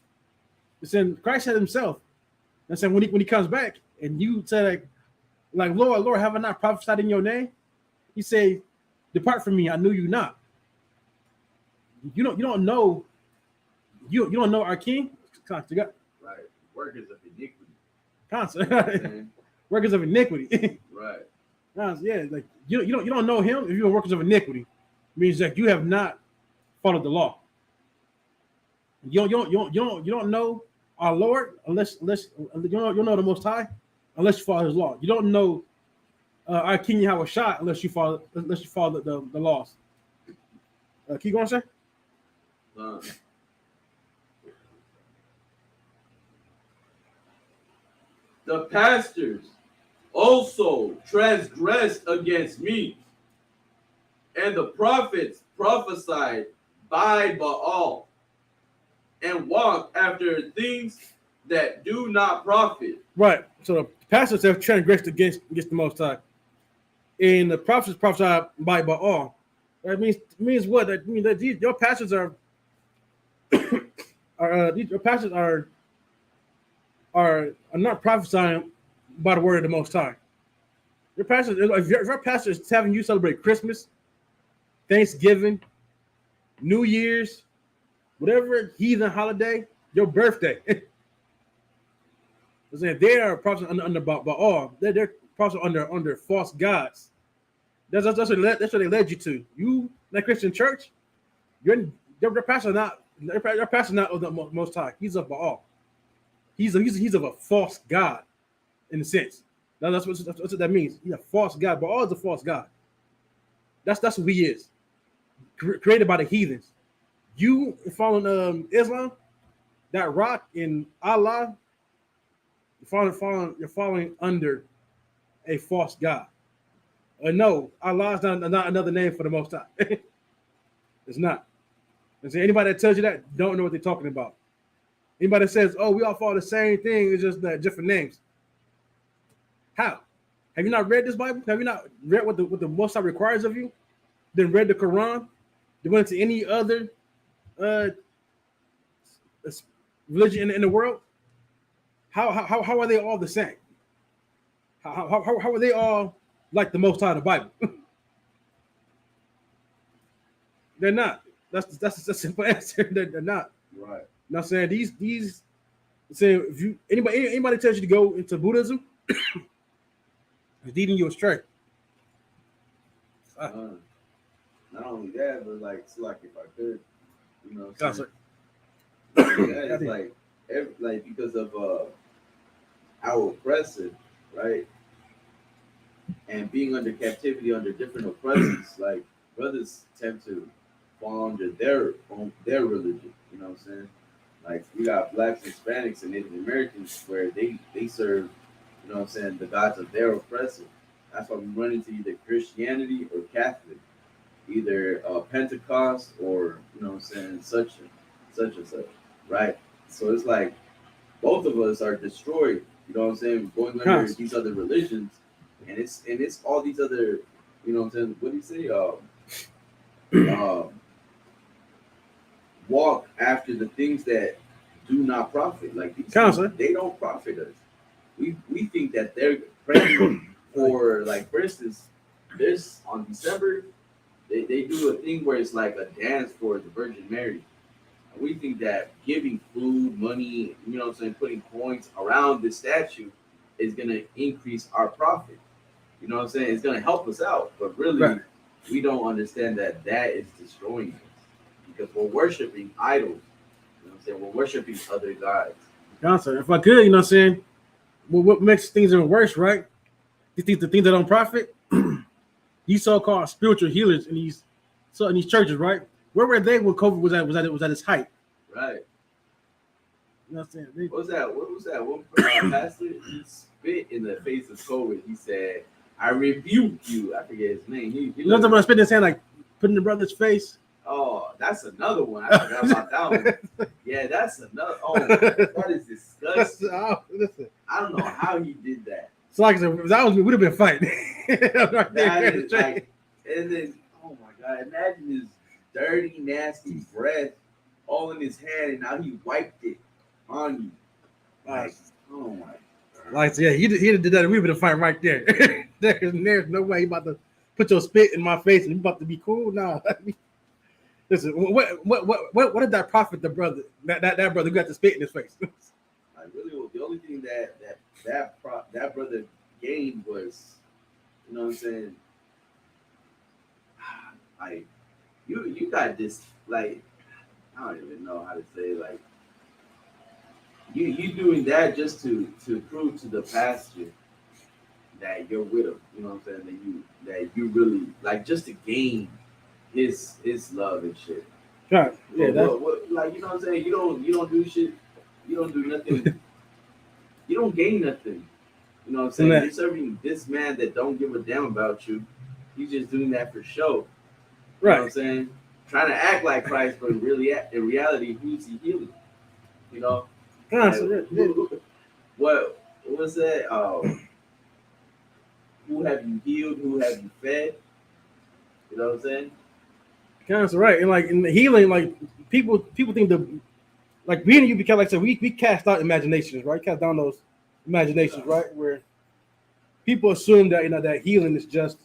It's in Christ said Himself. And saying when he comes back and you say like Lord, have I not prophesied in your name? He say, depart from me, I knew you not. You don't know our King. You got right. Workers of iniquity. Constant. Workers of iniquity. Right. Yeah, like you don't know Him if you're workers of iniquity. It means that you have not followed the law. You don't know our Lord unless you don't know the Most High unless you follow His law. You don't know our King Yahweh Shai unless you follow the laws. Keep going, sir. The pastors also transgressed against me, and the prophets prophesied by Baal, and walked after things that do not profit. Right. So the pastors have transgressed against the Most High, and the prophets prophesied by Baal. That means what? That means that your pastors are are not prophesying by the word of the Most High. Your pastors, if your pastor is having you celebrate Christmas, Thanksgiving, New Year's, whatever heathen holiday, your birthday. They are prophesying under Baal. They're prophesying under false gods. That's what they led you to. You, that Christian church, your pastor not of the Most High. He's of Baal. He's of a false god, in a sense. Now that's what that means. He's a false god. Baal is a false god. That's who he is. Created by the heathens. You following Islam, that rock in Allah, you're following under a false god. No, Allah is not another name for the Most High. It's not. And so anybody that tells you that don't know what they're talking about. Anybody that says, "Oh, we all follow the same thing," it's just different names. How? Have you not read this Bible? Have you not read what the Most High requires of you? Then read the Quran? Then went to any other religion in the world? How are they all the same? How are they all like the Most High of the Bible? They're not. That's a simple answer. They're not. Right. You know what I'm saying? These saying if you anybody tells you to go into Buddhism, it's leading you astray. Not only that, but like it's like if I could, you know, it's like because of our oppressor, right? And being under captivity under different oppressors, like brothers tend to fall under their religion, you know what I'm saying? Like we got blacks, Hispanics, and Native Americans where they serve, you know what I'm saying, the gods of their oppressor. That's why we run into either Christianity or Catholic, either Pentecost or, you know what I'm saying, such and such, right? So it's like both of us are destroyed, you know what I'm saying, going under these other religions, and it's all these other, you know what I'm saying, what do you say? Walk after the things that do not profit. Like these things, they don't profit us. We think that they're praying for, like, for instance, this on December, they do a thing where it's like a dance for the Virgin Mary. And we think that giving food, money, you know what I'm saying, putting coins around this statue is gonna increase our profit. You know what I'm saying? It's gonna help us out, but really, we don't understand that is destroying us. Because we're worshiping idols. You know what I'm saying? We're worshiping other gods. Johnson, if I could, you know what I'm saying? Well, what makes things even worse, right? The things that don't profit. These so-called spiritual healers in these churches, right? Where were they when COVID was at its height? Right. You know what I'm saying? What was that? One pastor, he spit in the face of COVID. He said, "I rebuke you." I forget his name. You know what I'm saying? Spitting his hand, like putting the brother's face. Oh, that's another one. I forgot about that one. Yeah, that's another. Oh, that is disgusting. I don't know how he did that. So like I said, we would have been fighting. That is like, and then, oh my God, imagine his dirty, nasty breath all in his hand, and now he wiped it on you. Like, oh my God. Like, yeah, he did that. We would have been fighting right there. There's no way he about to put your spit in my face and you about to be cool. No. Listen, what did that profit the brother? That brother who got the spit in his face. Like, really, the only thing that brother gained was, you know what I'm saying? Like, you got this, like, I don't even know how to say, like, you doing that just to prove to the pastor that you're with him. You know what I'm saying? That you really, like, just to gain his love and shit. Right. Yeah. Like, you know what I'm saying? You don't do shit. You don't do nothing. You don't gain nothing. You know what I'm saying? You're serving this man that don't give a damn about you. He's just doing that for show. You know what I'm saying? Trying to act like Christ, but really, in reality, who's he healing? You know? What was that? Who have you healed? Who have you fed? You know what I'm saying? That's right. And like in the healing, like people think like me and you, because like I said, we cast out imaginations, right? Cast down those imaginations, right? Where people assume that, you know, that healing is just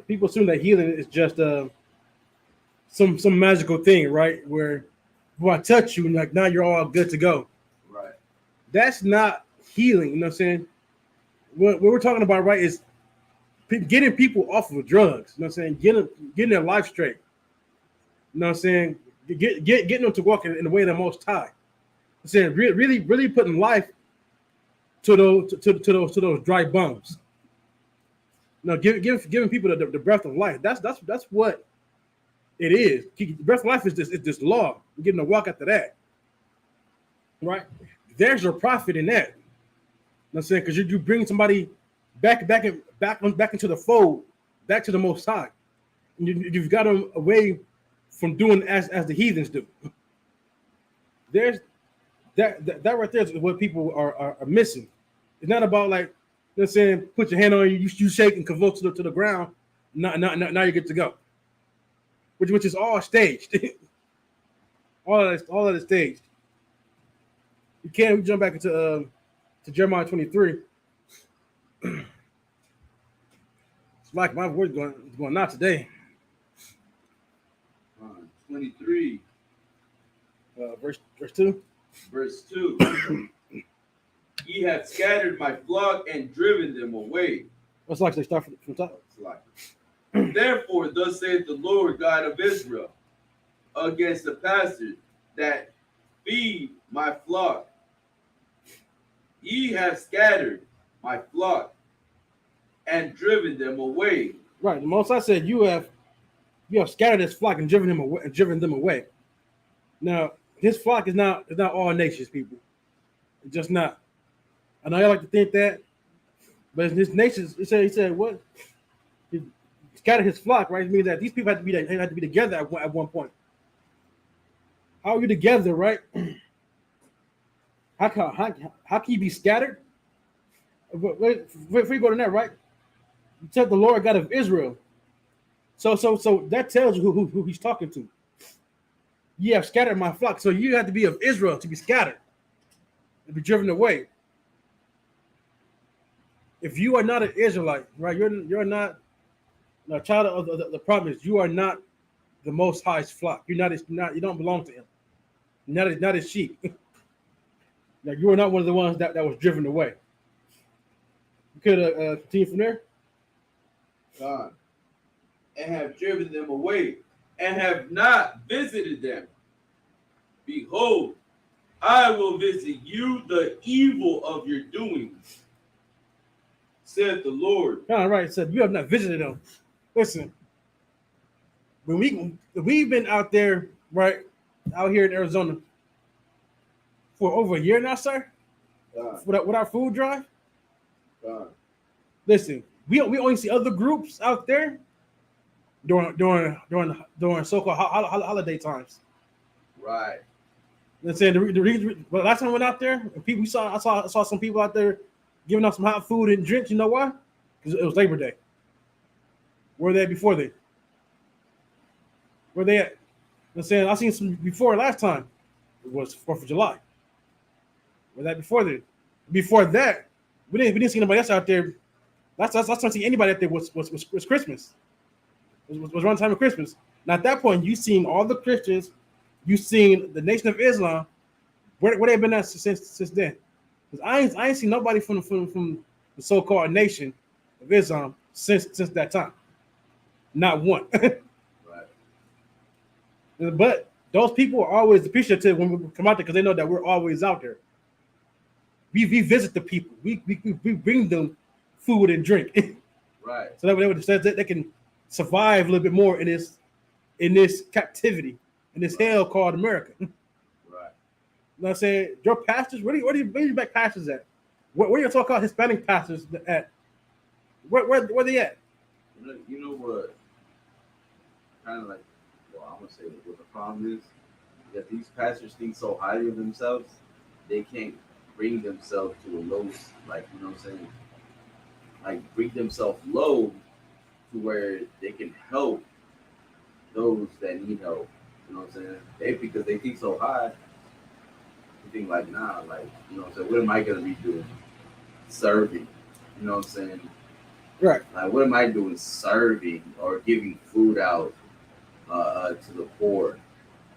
people assume that healing is just some magical thing, right? Where I touch you and like now you're all good to go. Right. That's not healing, you know what I'm saying? What we're talking about, right, is getting people off of drugs, you know what I'm saying? Getting their life straight. You know what I'm saying? Getting them to walk in the way of the Most High. I'm saying really putting life to those dry bones. No, giving people the breath of life. That's what it is. The breath of life is this law. You're getting to walk after that. Right? There's your profit in that. what I'm saying? Because you bring somebody back into the fold, back to the Most High. And you've got them away from doing as the heathens do. There's that right there is what people are missing. It's not about like, they're saying, put your hand on you shake and convulse to the ground. Now you're good to go. Which is all staged. all of it staged. You can't jump back into to Jeremiah 23. It's like my voice going not today. 23. Verse 2. Verse 2. Ye have scattered my flock and driven them away. That's like they start from top. Therefore, thus saith the Lord God of Israel against the pastors that feed my flock. Ye have scattered my flock and driven them away. Right. The Most High said you have scattered his flock and driven them away. Now, his flock is not all nations, people. It's just not. I know y'all like to think that, but his nations. He said what? He scattered his flock, right? It means that these people had to be together at one point. How are you together, right? How can you be scattered? Wait, before you go to that, right? You said the Lord God of Israel. So that tells you who he's talking to. You have scattered my flock. So you have to be of Israel to be scattered and be driven away. If you are not an Israelite, right? You're not a child of the promise. You are not the Most High's flock. You don't belong to him. Not his sheep. Like you are not one of the ones that was driven away. You could continue from there. God, and have driven them away, and have not visited them. Behold, I will visit you the evil of your doings, said the Lord. All right, said you have not visited them. Listen, when we've been out there, right, out here in Arizona for over a year now, sir, with our food drive. Listen, we only see other groups out there during so-called holiday times. Right. Let's say the last time I went out there, I saw some people out there giving out some hot food and drinks. You know why? Because it was Labor Day. Where were they before then? Where they at? I'm saying I seen some before last time. It was 4th of July. Where that before then? Before that, we didn't see nobody else out there. Last time I see anybody out there was Christmas. It was around the time of Christmas. Now at that point, you seen all the Christians. You seen the Nation of Islam. Where they been at since then? Because I ain't seen nobody from the so-called Nation of Islam since that time. Not one. Right. But those people are always appreciative when we come out there because they know that we're always out there. We visit the people. We bring them food and drink. Right. So that they can survive a little bit more in this captivity, in this hell called America. Right. You know what I'm saying? Your pastors, where do you back pastors at? Where you talk about Hispanic pastors at? Where they at? You know what? Kind of like, well, I'm gonna say what the problem is that these pastors think so highly of themselves, they can't bring themselves to a low, like, you know what I'm saying? Like bring themselves low to where they can help those that need help. You know what I'm saying? Because they think so high, they think like, nah, like, you know what I'm saying? What am I gonna be doing? Serving. You know what I'm saying? Right. Like, what am I doing? Serving or giving food out to the poor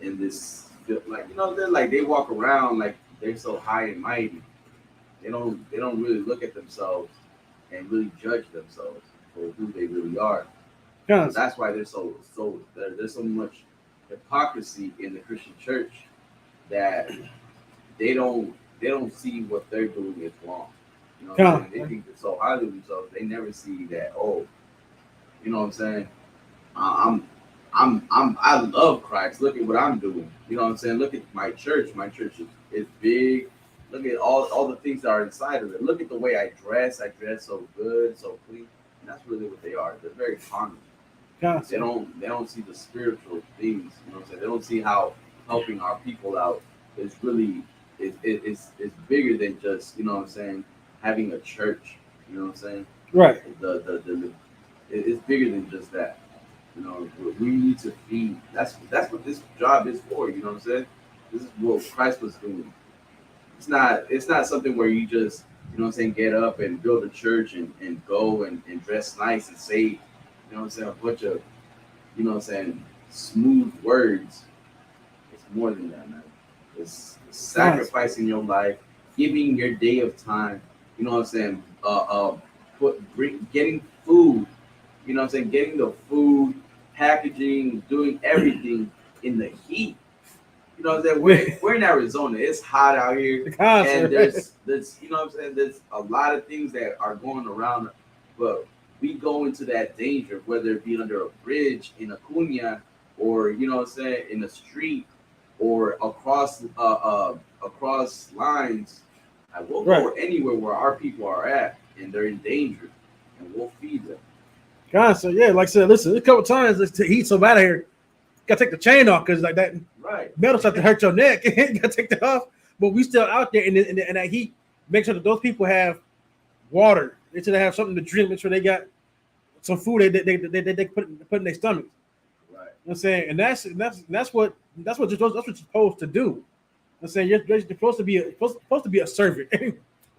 in this, like, you know, they're like, they walk around like they're so high and mighty. They don't really look at themselves and really judge themselves for who they really are. Yes. So that's why there's so much hypocrisy in the Christian church that they don't see what they're doing is wrong. You know what I'm saying? They think they're so highly of themselves. They never see that, oh, you know what I'm saying? I love Christ. Look at what I'm doing. You know what I'm saying? Look at my church. My church is big. Look at all the things that are inside of it. Look at the way I dress. I dress so good, so clean. And that's really what they are. They're very carnal. They don't see the spiritual things. You know what I'm saying? They don't see how helping our people out is really is bigger than just, you know what I'm saying, having a church. You know what I'm saying? Right. It's bigger than just that. You know, we need to feed. That's what this job is for. You know what I'm saying? This is what Christ was doing. It's not something where you just, you know what I'm saying, get up and build a church and go and dress nice and say, you know what I'm saying, a bunch of, you know what I'm saying, smooth words. It's more than that, man. It's sacrificing your life, giving your day of time, you know what I'm saying, getting food, you know what I'm saying, getting the food, packaging, doing everything in the heat. You know what I'm saying? We're in Arizona. It's hot out here. And there's you know what I'm saying, there's a lot of things that are going around, but we go into that danger, whether it be under a bridge in Acuna, or, you know what I'm saying, in the street, or across lines. I will go anywhere where our people are at and they're in danger, and we'll feed them. God, so yeah, like I said, listen, a couple times to heat so bad here, gotta take the chain off because like that metal stuff to hurt your neck. You gotta take that off. But we still out there in that heat. Make sure that those people have water. Make sure they have something to drink. Make sure they got some food they put in their stomachs. Right. You know what I'm saying? And that's what you're supposed to do. I'm saying you're supposed to be a servant. Right. You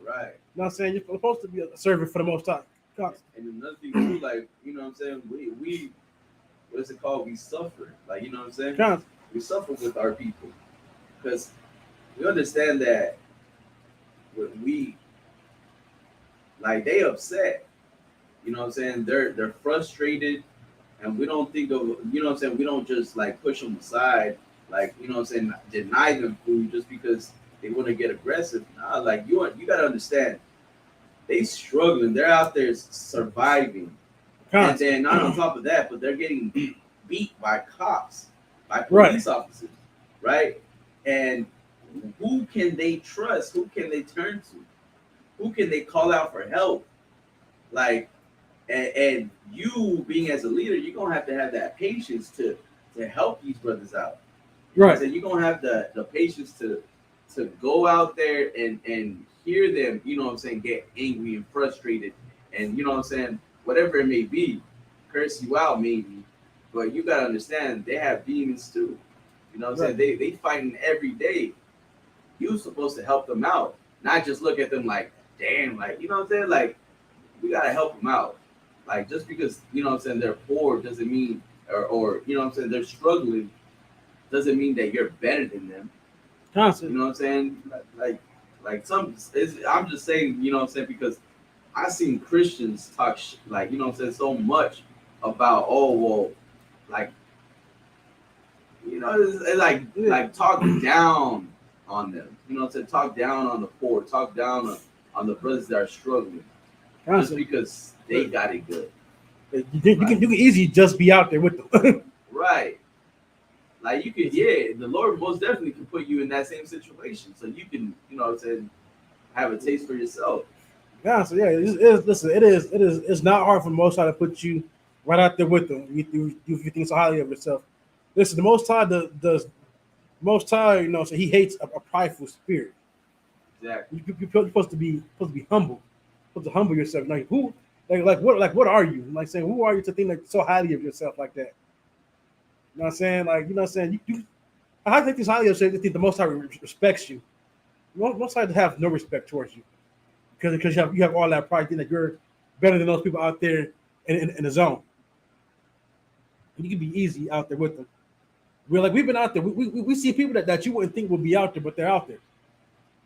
know what I'm saying? You're supposed to be a servant for the Most High. God. And another thing too, like, you know what I'm saying, we what's it called? We suffer. Like, you know what I'm saying? God. We suffer with our people because we understand that when we, like, they upset. You know what I'm saying? They're frustrated, and we don't think of, you know what I'm saying, we don't just like push them aside, like, you know what I'm saying, deny them food just because they want to get aggressive. Nah, like, you gotta understand, they struggling, they're out there surviving. And then not on top of that, but they're getting beat by cops, by police officers, right? And who can they trust? Who can they turn to? Who can they call out for help? Like, and you being as a leader, you're gonna have to have that patience to help these brothers out. Right. So you're gonna have the patience to go out there and hear them, you know what I'm saying, get angry and frustrated, and, you know what I'm saying, whatever it may be, curse you out maybe, but you gotta understand they have demons too. You know what I'm saying? They fighting every day. You're supposed to help them out, not just look at them like, damn, like, you know what I'm saying? Like, we gotta help them out. Like, just because, you know what I'm saying, they're poor doesn't mean, or you know what I'm saying, they're struggling, doesn't mean that you're better than them. Constantly. You know what I'm saying? I'm just saying, you know what I'm saying, because I've seen Christians talk like, you know what I'm saying, so much about, oh, well, like, you know, it's like talking down on them. You know what I'm saying? Talk down on the poor, talk down on the brothers that are struggling. Just because they got it good. You can easily just be out there with them. Right. Like, you could, the Lord most definitely can put you in that same situation, so you can, you know what I'm saying, have a taste for yourself. Yeah, so it's not hard for the Most High to put you right out there with them. You think so highly of yourself. Listen, the Most High does Most High, you know, so He hates a prideful spirit. Exactly. You're supposed to be humble. You're supposed to humble yourself. Like, who, what are you? Like, saying, who are you to think like so highly of yourself like that? You know what I'm saying? Like, you know what I'm saying? I have to think this highly of yourself. You think the Most High respects you. Most High have no respect towards you because you have all that pride. You think that you're better than those people out there in the zone. And you can be easy out there with them. We've been out there. We see people that you wouldn't think would be out there, but they're out there.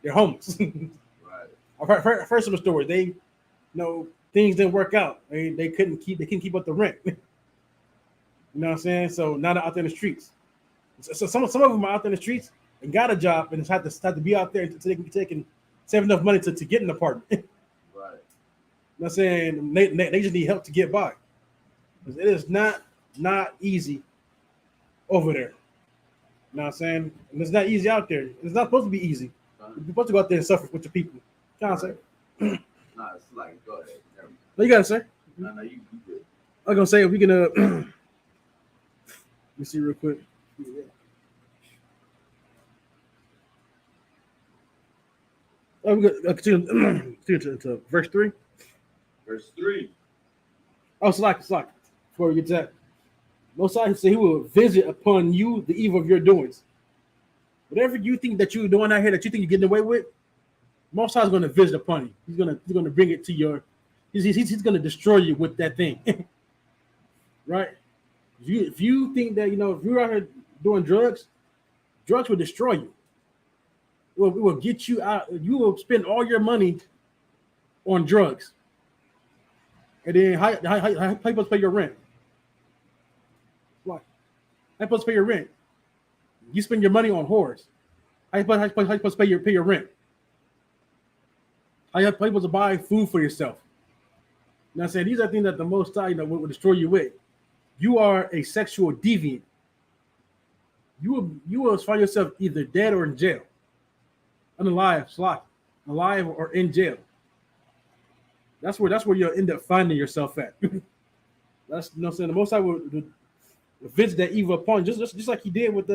They're homeless. Right. I've heard some stories. They, you know, things didn't work out. They couldn't keep up the rent. You know what I'm saying? So now they're out there in the streets. So some of them are out there in the streets and got a job and have to be out there until they can be taking save enough money to get an apartment. Right. You know what I'm saying? They just need help to get by. It is not easy over there. You know what I'm saying? And it's not easy out there. It's not supposed to be easy. You're supposed to go out there and suffer with your people. Come on, sir. Nah, it's like, go ahead. What you got to say? No, you good. I was gonna say if we can let me see real quick. Oh, we got continue to verse 3. Verse 3. Oh, Slack. Before we get to that, Most High said He will visit upon you the evil of your doings. Whatever you think that you're doing out here that you think you're getting away with, Most High is going to visit upon you. He's going to bring it to your. He's going to destroy you with that thing, right? If you think that if you're out here doing drugs will destroy you. It will get you out. You will spend all your money on drugs, and then how you supposed to pay your rent? Why? How you supposed to pay your rent? You spend your money on whores. How you supposed to pay your rent? How you supposed to buy food for yourself? You know what I'm saying? These are things that the Most High will destroy you with. You are a sexual deviant. You will find yourself either dead or in jail. Alive or in jail. That's where you'll end up finding yourself at. That's what I'm saying. The Most High will visit that evil upon you, just like He did with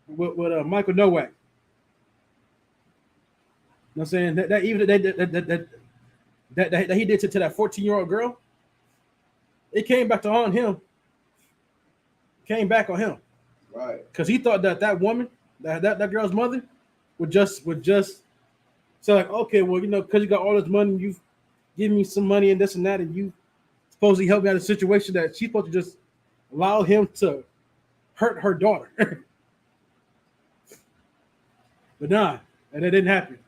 Michael Nowak. You know what I'm saying? That evil that he did to that 14-year-old girl, it came back to haunt him. Came back on him. Right. Because he thought that woman, that girl's mother, would just say like, okay, well, because you got all this money, you've given me some money and this and that, and you supposedly helped me out of a situation that she's supposed to just allow him to hurt her daughter. But nah, and that didn't happen.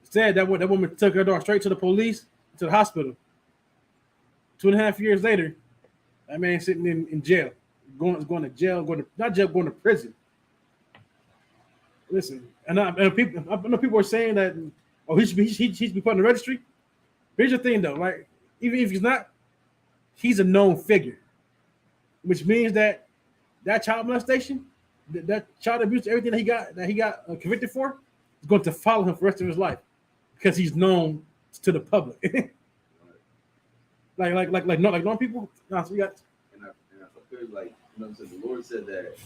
Instead, that woman took her daughter straight to the police, to the hospital. 2.5 years later, that man sitting in jail, going to jail, going to prison. Listen, and I know people are saying that, he should be put in the registry. Here's the thing, though, like, even if he's not, he's a known figure, which means that child molestation, that child abuse, everything that he got convicted for, is going to follow him for the rest of his life because he's known to the public. like known people. Nah, so we got. And I feel like the Lord said that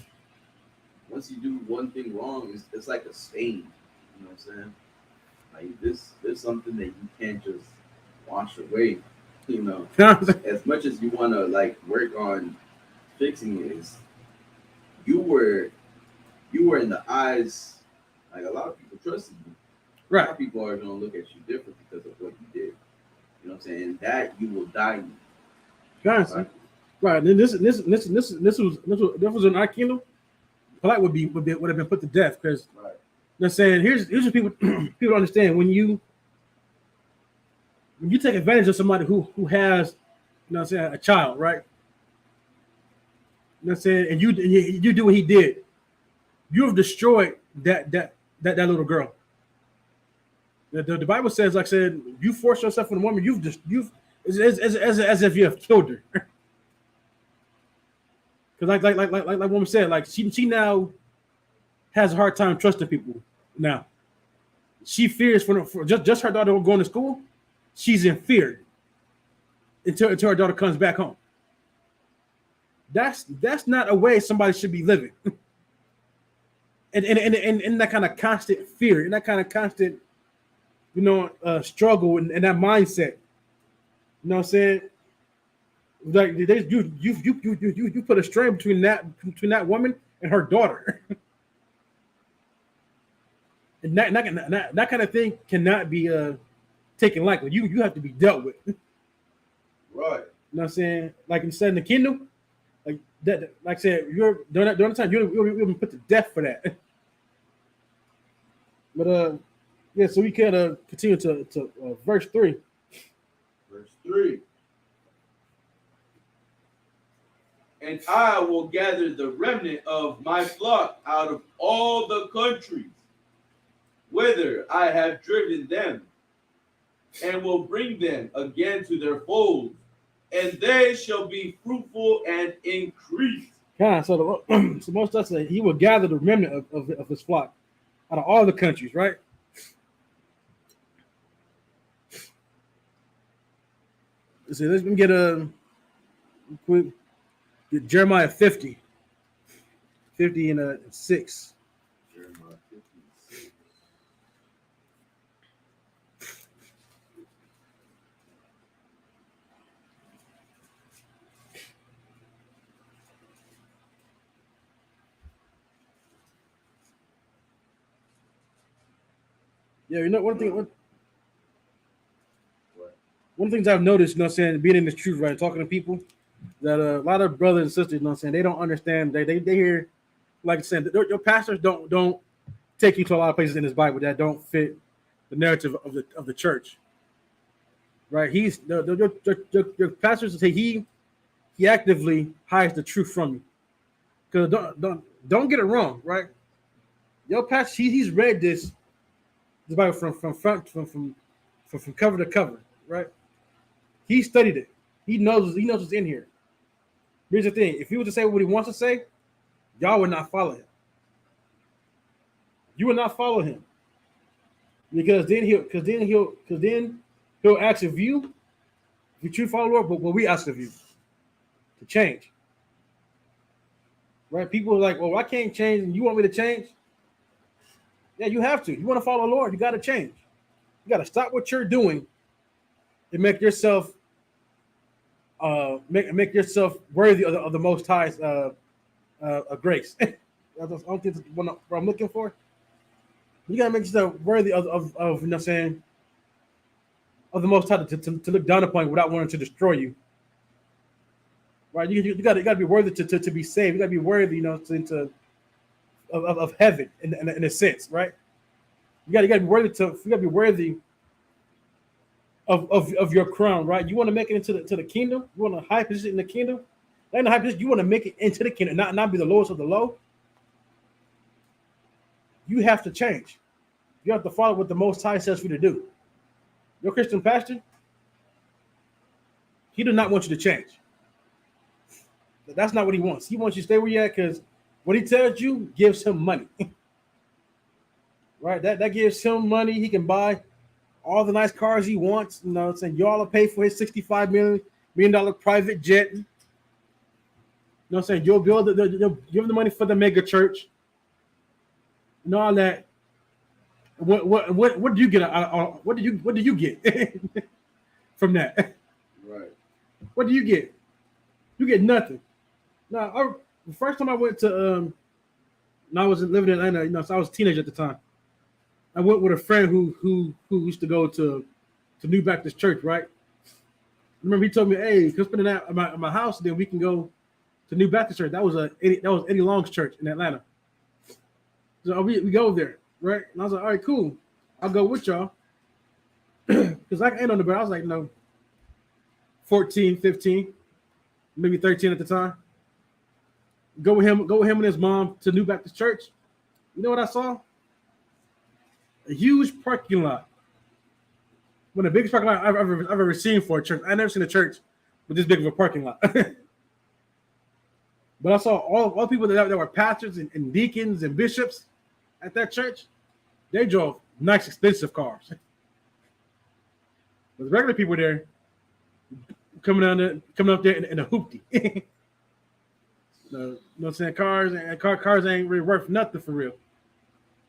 once you do one thing wrong, it's like a stain. You know what I'm saying? Like there's something that you can't just wash away. As much as you want to like work on fixing it, is you were in the eyes, like a lot of people trusted you. Right. A lot of people are gonna look at you different because of what you did. You know what I'm saying? And that you will die in. Right. And this was in our kingdom. Polite would have been put to death because they're saying here's what people understand when you take advantage of somebody who has a child, right? You know what I'm saying, and you do what he did, you have destroyed that little girl. The Bible says, like I said, you force yourself on a woman, you've as if you have killed her. Because like woman said, like she now has a hard time trusting people. Now she fears for just her daughter going to school. She's in fear until her daughter comes back home. That's not a way somebody should be living. and that kind of constant fear, and that kind of constant, struggle and that mindset. You know what I'm saying? Like you put a strain between that woman and her daughter. And that kind of thing cannot be taken lightly. You have to be dealt with. Right. You know what I'm saying? Like you said in the kingdom, like that. Like I said, you're during the time you'll be put to death for that. But yeah. So we can continue to verse 3. Verse 3. And I will gather the remnant of my flock out of all the countries whither I have driven them, and will bring them again to their folds, and they shall be fruitful and increase. So most us say he will gather the remnant of his flock. out of all the countries, right? Let's see, let's get a quick get Jeremiah 50 and 6. Jeremiah 56. Yeah, one thing. What? One of the things I've noticed, being in the truth, right, talking to people, that a lot of brothers and sisters, they don't understand. They hear, like I said, your pastors don't take you to a lot of places in this Bible that don't fit the narrative of the church, right? Your pastors say he actively hides the truth from you, because don't get it wrong, right? Your pastor, he's read this Bible from cover to cover, right? He studied it. He knows what's in here. Here's the thing: if he was to say what he wants to say, y'all would not follow him. You would not follow him, because then he'll ask of you, if you true follow Lord, but what we ask of you to change. Right? People are like, well, I can't change, and you want me to change? Yeah, you have to. You want to follow the Lord, you got to change. You got to stop what you're doing and make yourself make yourself worthy of the Most High's grace. I don't think that's what I'm looking for. You gotta make yourself worthy of you know what I'm saying, of the Most High to look down upon you without wanting to destroy you. Right? You gotta be worthy to be saved. You gotta be worthy, of heaven in a sense, right? You gotta be worthy of your crown, right? You want to make it into the kingdom. You want a high position in the kingdom. Not in a high position. You want to make it into the kingdom, not be the lowest of the low. You have to change. You have to follow what the Most High says for you to do. Your Christian pastor, he does not want you to change. That's not what he wants. He wants you to stay where you're at, because what he tells you gives him money. Right? That gives him money. He can buy all the nice cars he wants. You know what I'm saying? Y'all will pay for his $65 million private jet. You know what I'm saying? You'll give him the money for the mega church and all that. What do you get? What do you get from that? Right. What do you get? You get nothing. Now, the first time I went to, I was living in Atlanta. So I was a teenager at the time. I went with a friend who used to go to New Baptist Church, right? I remember he told me, "Hey, come spend the night at my house, then we can go to New Baptist Church." That was Eddie Long's church in Atlanta. So we go there, right? And I was like, "All right, cool. I'll go with y'all." Because I ain't on the bed. I was like, 14, 15, maybe 13 at the time. Go with him and his mom to New Baptist Church. You know what I saw? A huge parking lot. One of the biggest parking lot I've ever seen for a church. I've never seen a church with this big of a parking lot. But I saw all people that were pastors and deacons and bishops at that church. They drove nice, expensive cars. But the regular people there coming up there in a hoopty. You know what I'm saying? Cars ain't really worth nothing for real.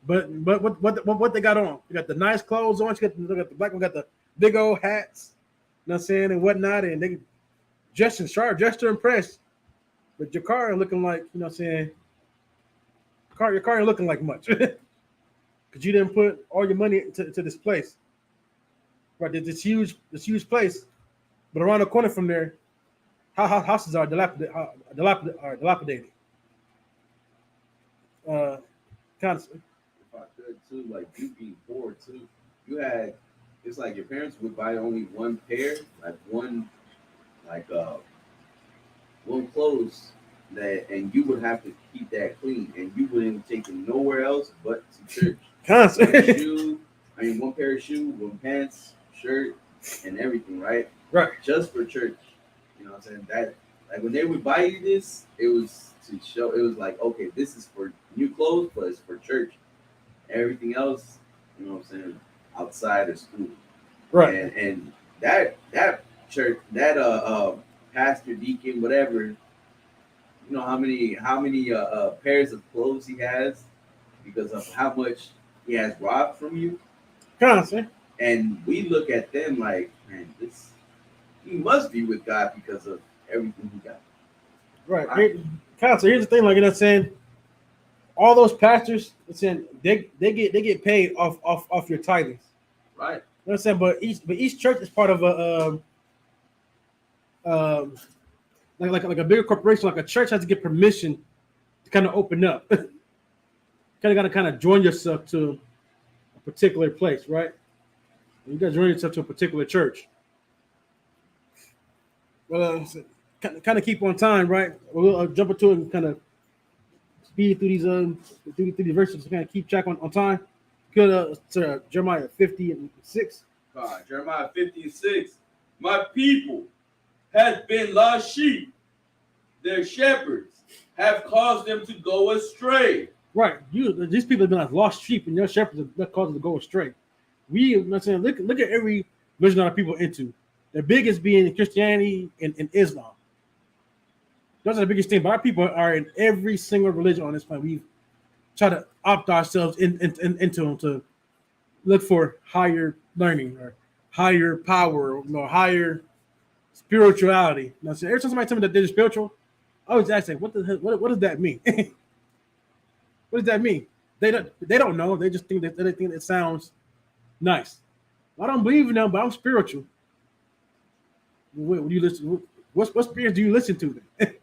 But what they got on? You got the nice clothes on. You got the black one. Got the big old hats. You know what I'm saying, and whatnot. And they dressed in sharp, dressed to impress. But your car looking like, you know what I'm saying. Your car ain't looking like much, because you didn't put all your money to this place. Right, this huge place, but around the corner from there, houses are dilapidated. Constantly. If I could too, like you being poor too, you had, it's like your parents would buy only one pair, one clothes that, and you would have to keep that clean, and you wouldn't take it nowhere else but to church. Constantly. One pair of shoes, one pants, shirt, and everything, right? Right. Just for church. You know what I'm saying? That, like, when they would buy you this, it was to show, it was like, okay, this is for new clothes, but it's for church. Everything else, you know what I'm saying, outside of school. Right. And that church, that pastor, deacon, whatever, you know how many pairs of clothes he has because of how much he has robbed from you. Constantly. And we look at them like, man, he must be with God because of everything he got. Right. Constantly. Here's the thing, like, you know what I'm saying? All those pastors, saying they get paid off your tithings. Right. You know what I'm saying? But each church is part of a like a bigger corporation. Like a church has to get permission to kind of open up. Got to join yourself to a particular place, right? You got to join yourself to a particular church. Well, kind of keep on time, right? We'll jump into it and kind of speed through these verses to kind of keep track on time. Go to Jeremiah 50:6. Jeremiah 50:6. My people has been lost sheep. Their shepherds have caused them to go astray. Right. These people have been like lost sheep, and your shepherds have caused them to go astray. I'm saying, look at every religion that people into. The biggest being Christianity and Islam. Those are the biggest thing. But our people are in every single religion on this planet. We've tried to opt ourselves into them to look for higher learning or higher power or higher spirituality. Now, so every time somebody tell me that they're spiritual, I always ask them, what does that mean? What does that mean? They don't know. They just think it sounds nice. I don't believe in them, but I'm spiritual. What do you listen? What spirits do you listen to then?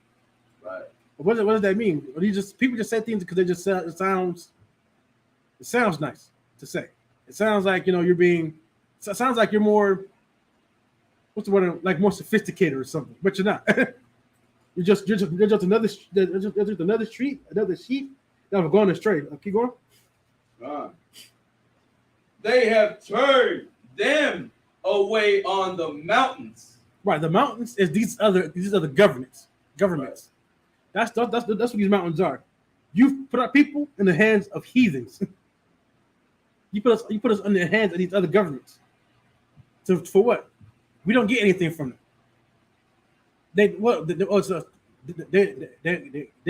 Right. What does that mean? Or people just say things because it sounds nice to say. It sounds like you're being. It sounds like you're more. What's the word? Like more sophisticated or something, but you're not. you're just another street another sheep that are going astray. Keep going. They have turned them away on the mountains. Right, the mountains is these other governments. Right. That's what these mountains are. You've put our people in the hands of heathens. you put us in the hands of these other governments. So for what? We don't get anything from them. They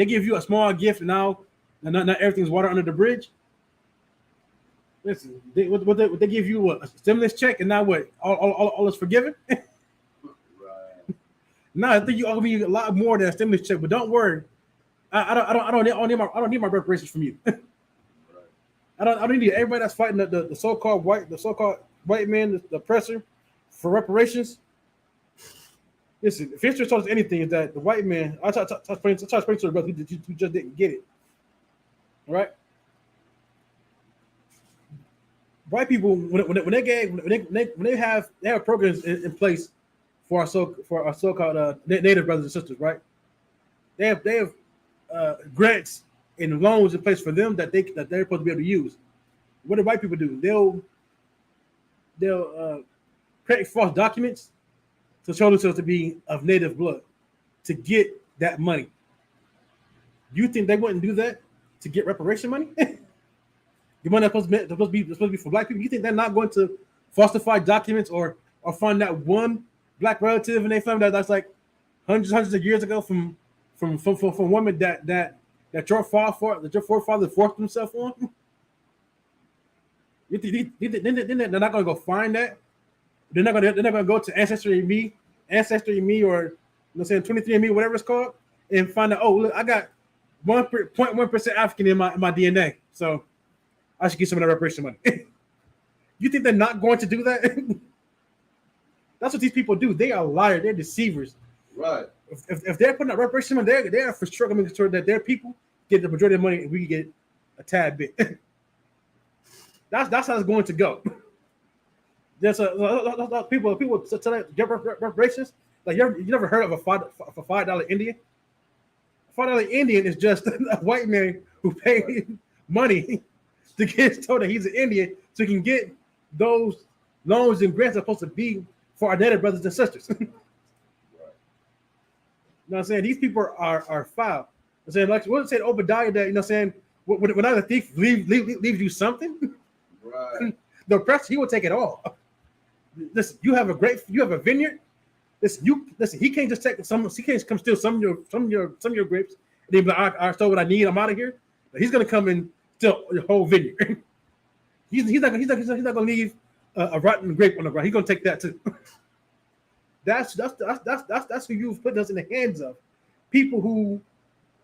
give you a small gift and now not everything's water under the bridge. Listen, they give you what, a stimulus check and now what? All is forgiven. No, I think you owe me a lot more than a stimulus check, but don't worry. I don't need my reparations from you. I don't need everybody that's fighting the so-called white man, the oppressor, for reparations. Listen, if history taught us anything, is that the white man. I try to explain to the brother who just didn't get it. All right. White people when they have programs in place for our so-called native brothers and sisters, right? They have grants and loans in place for them that they're supposed to be able to use. What do white people do? They'll create false documents to show themselves to be of native blood to get that money. You think they wouldn't do that to get reparation money? The money that's supposed to be for black people. You think they're not going to falsify documents or find that one black relative in their family that's like hundreds of years ago from women that your forefather forced himself on? They're not going to go find that. They're not going to go to Ancestry.me, or 23andMe, whatever it's called, and find out. Oh, look, I got 1.1% African in my DNA, so I should get some of that reparation money. You think they're not going to do that? That's what these people do. They are liars. They're deceivers. Right. If they're putting out reparation money, they are for sure going to make sure that their people get the majority of the money and we get a tad bit. That's how it's going to go. There's people get reparations. Like you never heard of a $5 Indian? A $5 Indian is just a white man who paid money to get told that he's an Indian so he can get those loans and grants that are supposed to be for our native brothers and sisters. You know what I'm saying? These people are foul. I'm saying, like what said Obadiah that, When a thief leaves you something, Right. the oppressor, he will take it all. Listen, you have a vineyard. Listen, he can't just take some. He can't come steal some of your grapes. And then be like, I stole what I need. I'm out of here. But he's gonna come and steal your whole vineyard. he's not gonna leave a rotten grape on the ground. He's gonna take that too. That's who you've put us in the hands of. People who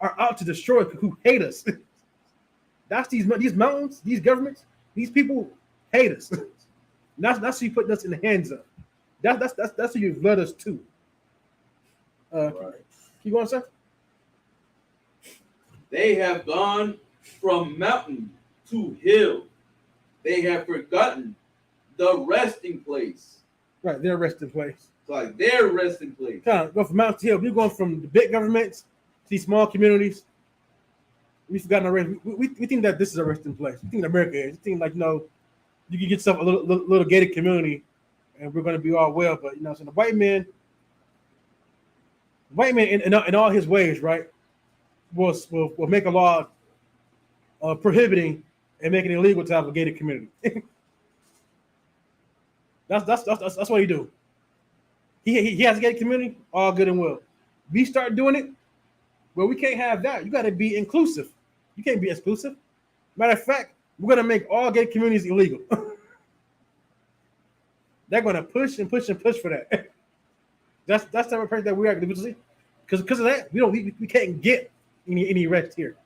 are out to destroy, who hate us. That's these mountains, these governments, these people hate us. That's who you put us in the hands of. That's who you've led us to. Right. Keep going, sir. They have gone from mountain to hill. They have forgotten the resting place. Right, their resting place. It's like their resting place. Kind of go from mountain to hill. We're going from the big governments to these small communities. We've forgotten already. We think that this is a resting place. We think that America is. We think like, you can get yourself a little gated community, and we're going to be all well. But so the white man in all his ways, right, will make a law prohibiting and making it illegal to have a gated community. That's what he do. He has a gated community, all good and well. We start doing it, well, we can't have that. You got to be inclusive. You can't be exclusive. Matter of fact, we're gonna make all gated communities illegal. They're gonna push and push and push for that. That's the type of person that we are. Because of that, we can't get any rest here.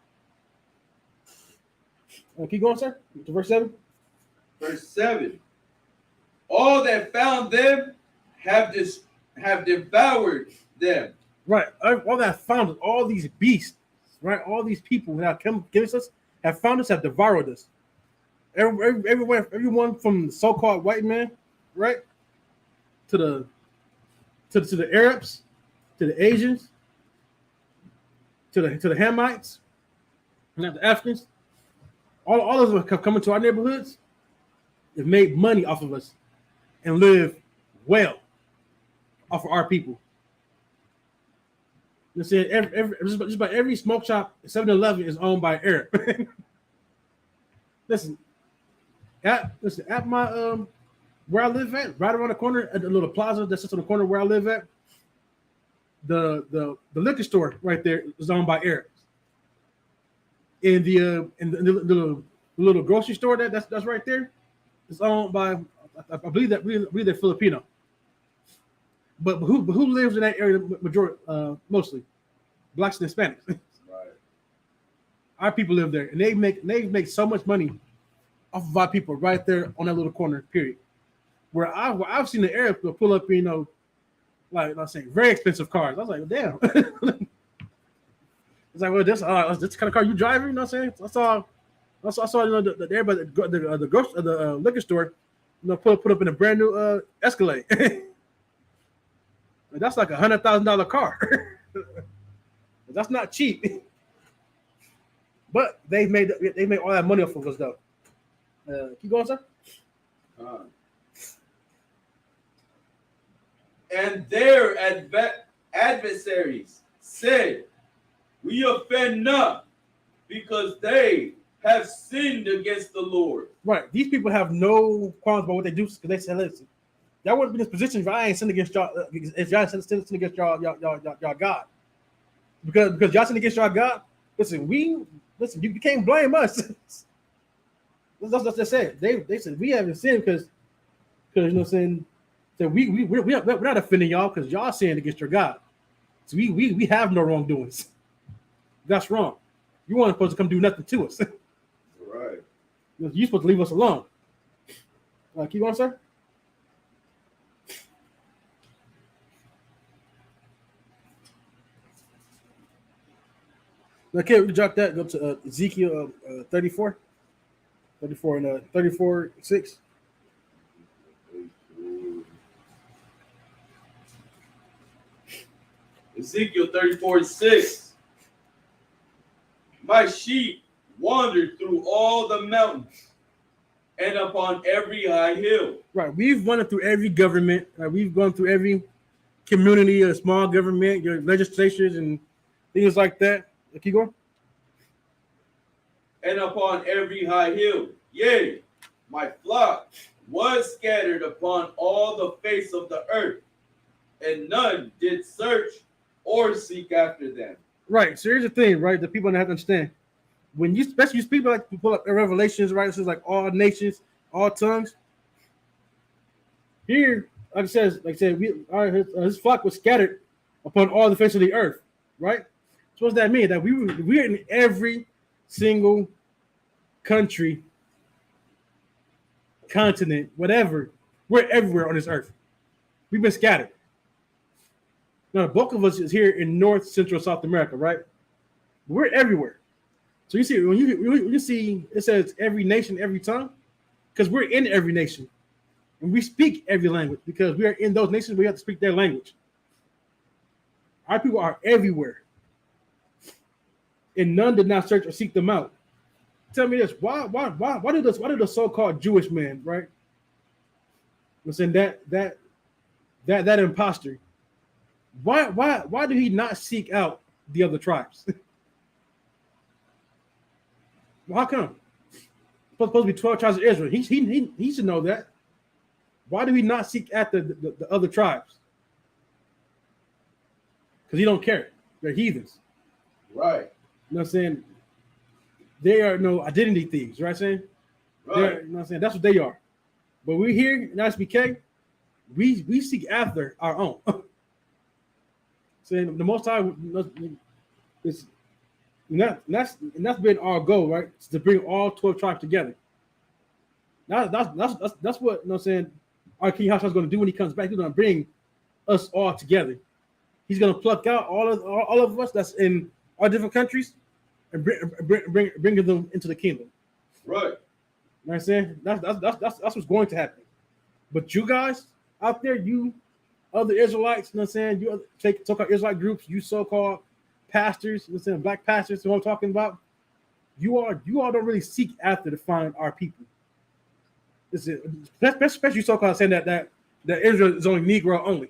Keep going, sir. To verse 7. Verse 7. All that found them have devoured them. Right. All that found us, all these beasts, right? All these people that have come against us have found us, have devoured us. Everyone from the so-called white man, right, to the Arabs, to the Asians, to the Hamites, and the Africans, all of them have come into our neighborhoods, have made money off of us, and live well off of our people. You see, just about every smoke shop, 7-Eleven is owned by Arab. Listen, at my where I live at, right around the corner at the little plaza that sits on the corner where I live at, the liquor store right there is owned by Arabs. And the little grocery store that's right there is owned by, I believe they're Filipino. But who lives in that area? Mostly blacks and Hispanics. Right. Our people live there, and they make so much money off of our people right there on that little corner. Period. Where I've seen the Arabs pull up, like I say, very expensive cars. I was like, damn. It's like, well, this kind of car you driving? You know what I'm saying? I saw everybody the liquor store, put up in a brand new Escalade. That's like $100,000 car. That's not cheap. But they made all that money off of us though. Keep going, sir. And their adversaries said, "We offend not, because they have sinned against the Lord." Right. These people have no qualms about what they do because they said, "Listen, y'all wouldn't be in this position if I ain't sinned against y'all. If y'all sinned against y'all God, because y'all sinned against y'all God. Listen, you can't blame us." That's what they said. They said we haven't sinned because you know what I'm saying. So we're not offending y'all because y'all sinned against your God. So we have no wrongdoings. That's wrong. You weren't supposed to come do nothing to us. Right. You're supposed to leave us alone. Keep on, sir. Okay, we drop that. Go to Ezekiel 34 and 34:6. Ezekiel 34:6. My sheep wandered through all the mountains and upon every high hill. Right. We've wandered through every government. We've gone through every community, a small government, your legislatures and things like that. Keep going. and upon every high hill. Yea, my flock was scattered upon all the face of the earth, and none did search or seek after them. Right. So here's the thing, right? The people have to understand. When you, especially people like to pull up Revelations, right? This is like all nations, all tongues. Here, like I said, his flock was scattered upon all the face of the earth, right? So what does that mean? That we're in every single country, continent, whatever. We're everywhere on this earth. We've been scattered. Now, the bulk of us is here in North, Central, South America, right? We're everywhere. So you see, when you see it says every nation, every tongue, because we're in every nation. And we speak every language because we are in those nations. We have to speak their language. Our people are everywhere. And none did not search or seek them out. Tell me this: why did the so-called Jewish man, right? Listen, that imposter. Why did he not seek out the other tribes? Well, how come? Supposed to be 12 tribes of Israel. He should know that. Why do we not seek after the other tribes? Because he don't care. They're heathens. Right. You know what I'm saying? They are no identity thieves, right? Saying? Right. You know what I'm saying? That's what they are. But we here in ISUPK, we seek after our own. Saying the Most High is, and that's been our goal, right? It's to bring all 12 tribes together. That's what, you know what I'm saying, our King Hashem is going to do when he comes back. He's going to bring us all together. He's going to pluck out all of us that's in all different countries and bring them into the kingdom. Right. You know what I'm saying? That's what's going to happen. But you guys out there, you other Israelites, you know what I'm saying? You so-called Israelite groups, you so-called pastors, you know what I'm saying, black pastors, who I'm talking about, you all don't really seek after to find our people. Especially so-called saying that Israel is only Negro only.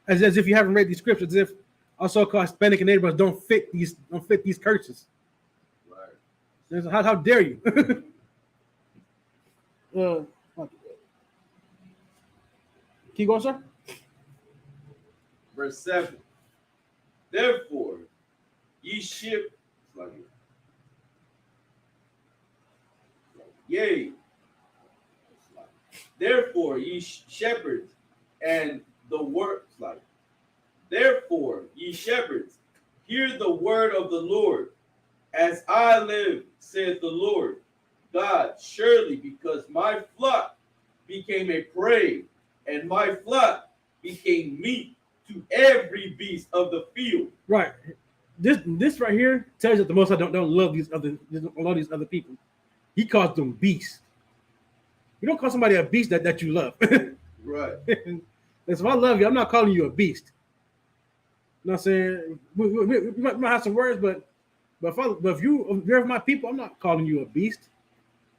as if you haven't read these scriptures, as if our so-called Hispanic and neighbors don't fit these curses. Right. How dare you? Keep going, sir. Verse 7. Therefore, ye ship, yea, therefore ye shepherds, and the word, therefore ye shepherds, hear the word of the Lord. As I live, saith the Lord God, surely because my flock became a prey, and my flock became meat to every beast of the field. Right. This right here tells you that the Most High don't love these other people. He calls them beasts. You don't call somebody a beast that you love. Right. And so if I love you, I'm not calling you a beast. You know what I'm saying? We might have some words, but if you're my people, I'm not calling you a beast.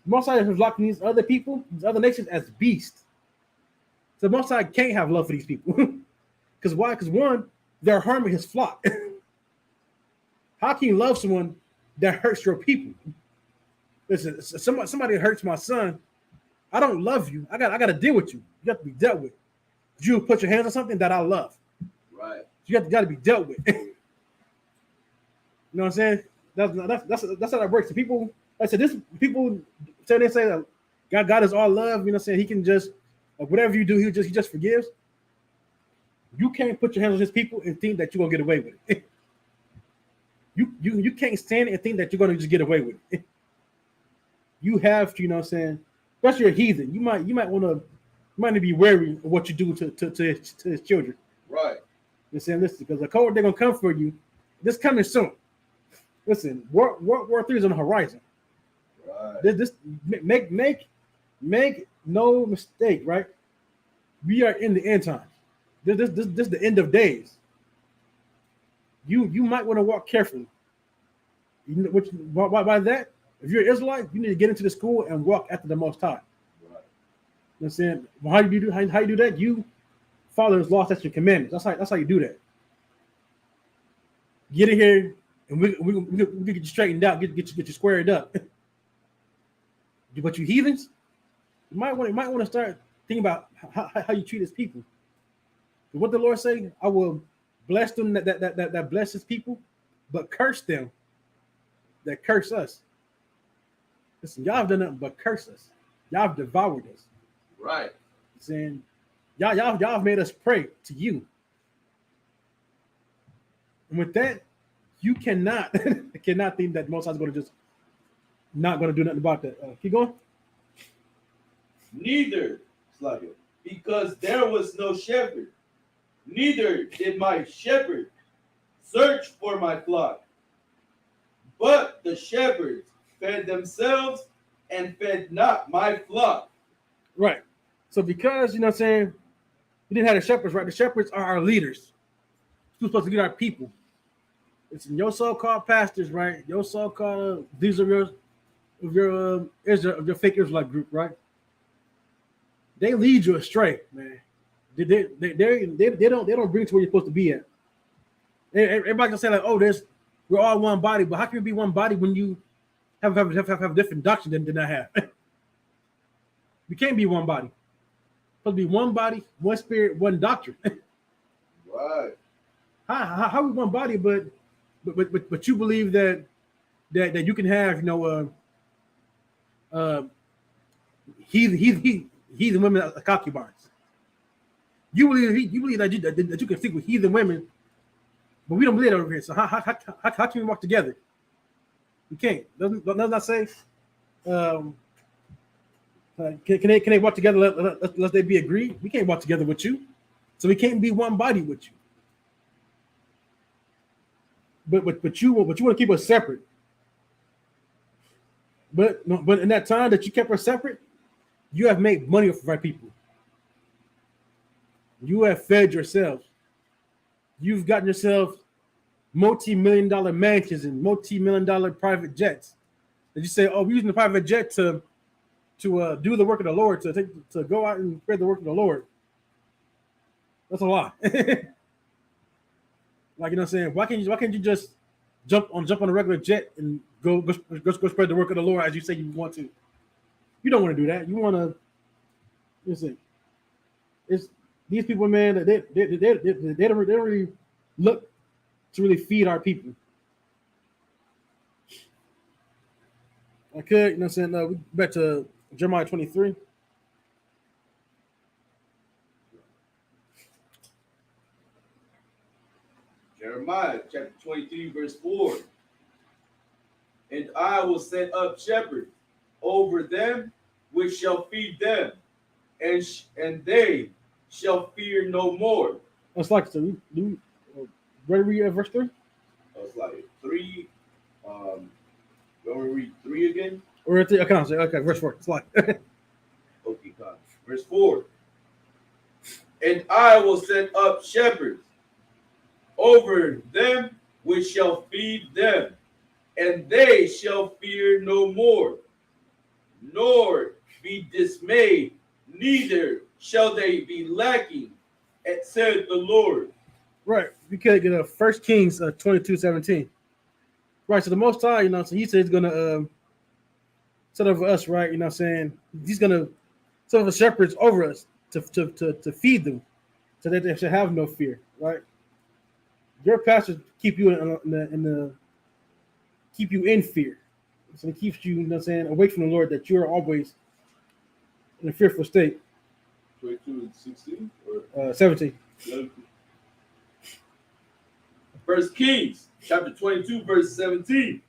Most High is locking these other people, these other nations, as beasts. So Most High can't have love for these people. Because why? Because one, they're harming his flock. How can you love someone that hurts your people? Listen, somebody hurts my son. I don't love you. I got to deal with you. You have to be dealt with. You put your hands on something that I love. Right. You got to be dealt with. You know what I'm saying? That's how that works. The people, like I said, this people say that God is all love. You know what I'm saying? He can just, like, whatever you do, he just forgives. You can't put your hands on his people and think that you're gonna get away with it. You can't stand it and think that you're gonna just get away with it. You have to, you know what I'm saying, especially a heathen. You might want to be wary of what you do to his children. Right. You're saying, listen, because the cold, they're gonna come for you. This coming soon. Listen, World War III is on the horizon. Right. This make no mistake, right? We are in the end times. This is the end of days. You might want to walk carefully. You know, by that, if you're an Israelite, you need to get into the school and walk after the Most High. Right. You know what I'm saying? Well, how you do that? You follow His law, statutes, and commandments. That's how you do that. Get in here and we get you straightened out, get you squared up. But you heathens, you might want to start thinking about how you treat his people. What the Lord say? I will bless them that bless his people, but curse them that curse us. Listen, y'all have done nothing but curse us. Y'all have devoured us. Right. Saying, y'all have made us pray to you. And with that, you cannot think that Most High is going to just not going to do nothing about that. Keep going. Neither, because there was no shepherd, neither did my shepherd search for my flock, but the shepherds fed themselves and fed not my flock. Right. So because, you know what I'm saying, we didn't have the shepherds, right? The shepherds are our leaders. Who's supposed to lead our people. It's your so-called pastors, right? Your so-called, these are your fake Israelite group, right? They lead you astray, man. They don't bring you to where you're supposed to be at. Everybody can say like, oh, we're all one body, but how can you be one body when you have a different doctrine than I have? We can't be one body. It's supposed to be one body, one spirit, one doctrine. Right. How we one body, but you believe that you can have, heathen women as concubines. You believe that you can sleep with heathen women, but we don't believe that over here. So how can we walk together? We can't. Doesn't that say? Can they walk together unless they be agreed? We can't walk together with you, so we can't be one body with you. But you want to keep us separate. But in that time that you kept us separate, you have made money off of our people. You have fed yourselves. You've gotten yourself multi-million-dollar mansions and multi-million-dollar private jets. And you say, "Oh, we're using the private jet to do the work of the Lord, to go out and spread the work of the Lord." That's a lie. Like, you know what I'm saying? Why can't you just jump on a regular jet and go spread the work of the Lord as you say you want to? You don't want to do that. You want to listen. It's these people, man. They don't really look to really feed our people. I could, you know what I'm saying? We back to Jeremiah 23. Jeremiah chapter 23, verse 4. And I will set up shepherds over them, which shall feed them, and they shall fear no more. That's like, so where do we read verse 3? It's like 3. Don't we read 3 again? Or okay, verse 4. It's like okay, God. Verse 4. And I will set up shepherds over them, which shall feed them, and they shall fear no more, nor be dismayed, neither shall they be lacking, said the Lord. Right. We could get 1 Kings 22:17. Right. So the Most High, you know, so he said he's gonna set over us, right? You know what I'm saying? He's gonna set over shepherds over us to feed them, so that they should have no fear, right? Your pastors keep you keep you in fear. So it keeps you, you know what I'm saying, away from the Lord, that you're always in a fearful state. 22:16 or 17. 1 Kings chapter 22, verse 17.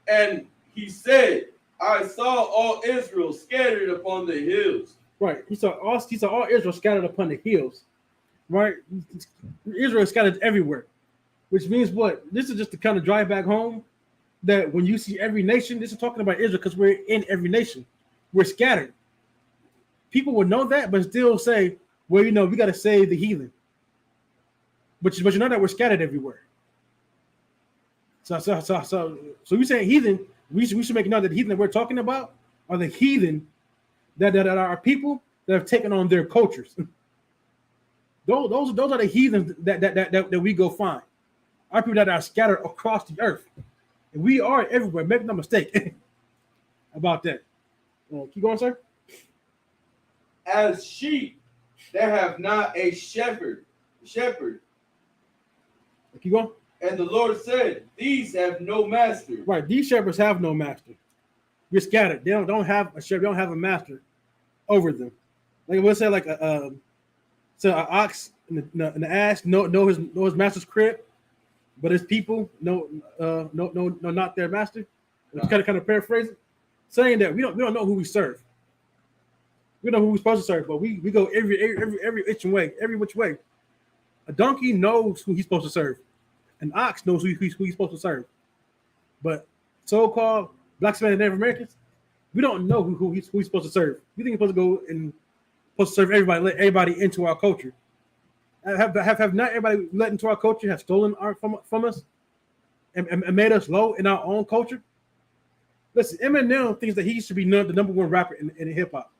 And he said, I saw all Israel scattered upon the hills. Right. He saw all Israel scattered upon the hills. Right. Israel is scattered everywhere. Which means what? This is just to kind of drive back home that when you see every nation, this is talking about Israel because we're in every nation. We're scattered. People would know that, but still say, well, you know, we got to save the heathen. But you know that we're scattered everywhere. So we say heathen, we should make note that the heathen that we're talking about are the heathen that are people that have taken on their cultures. Those are the heathens that we go find. Our people that are scattered across the earth. And we are everywhere. Make no mistake about that. Keep going, sir. As sheep that have not a shepherd. Keep going. And the Lord said, these have no master. Right. These shepherds have no master. We're scattered. They don't have a shepherd. They don't have a master over them. Like we'll say, like an ox and the ass know his master's crib, but his people no, not their master. Kind of paraphrase it, saying that we don't know who we serve. We don't know who we're supposed to serve, but we go every which way. A donkey knows who he's supposed to serve. An ox knows who he's supposed to serve. But so-called Black Hispanic Native Americans, we don't know who he's supposed to serve. We think he's supposed to go and supposed to serve everybody, let everybody into our culture. Have not everybody let into our culture have stolen from us and made us low in our own culture? Listen, Eminem thinks that he should be the number one rapper in hip hop.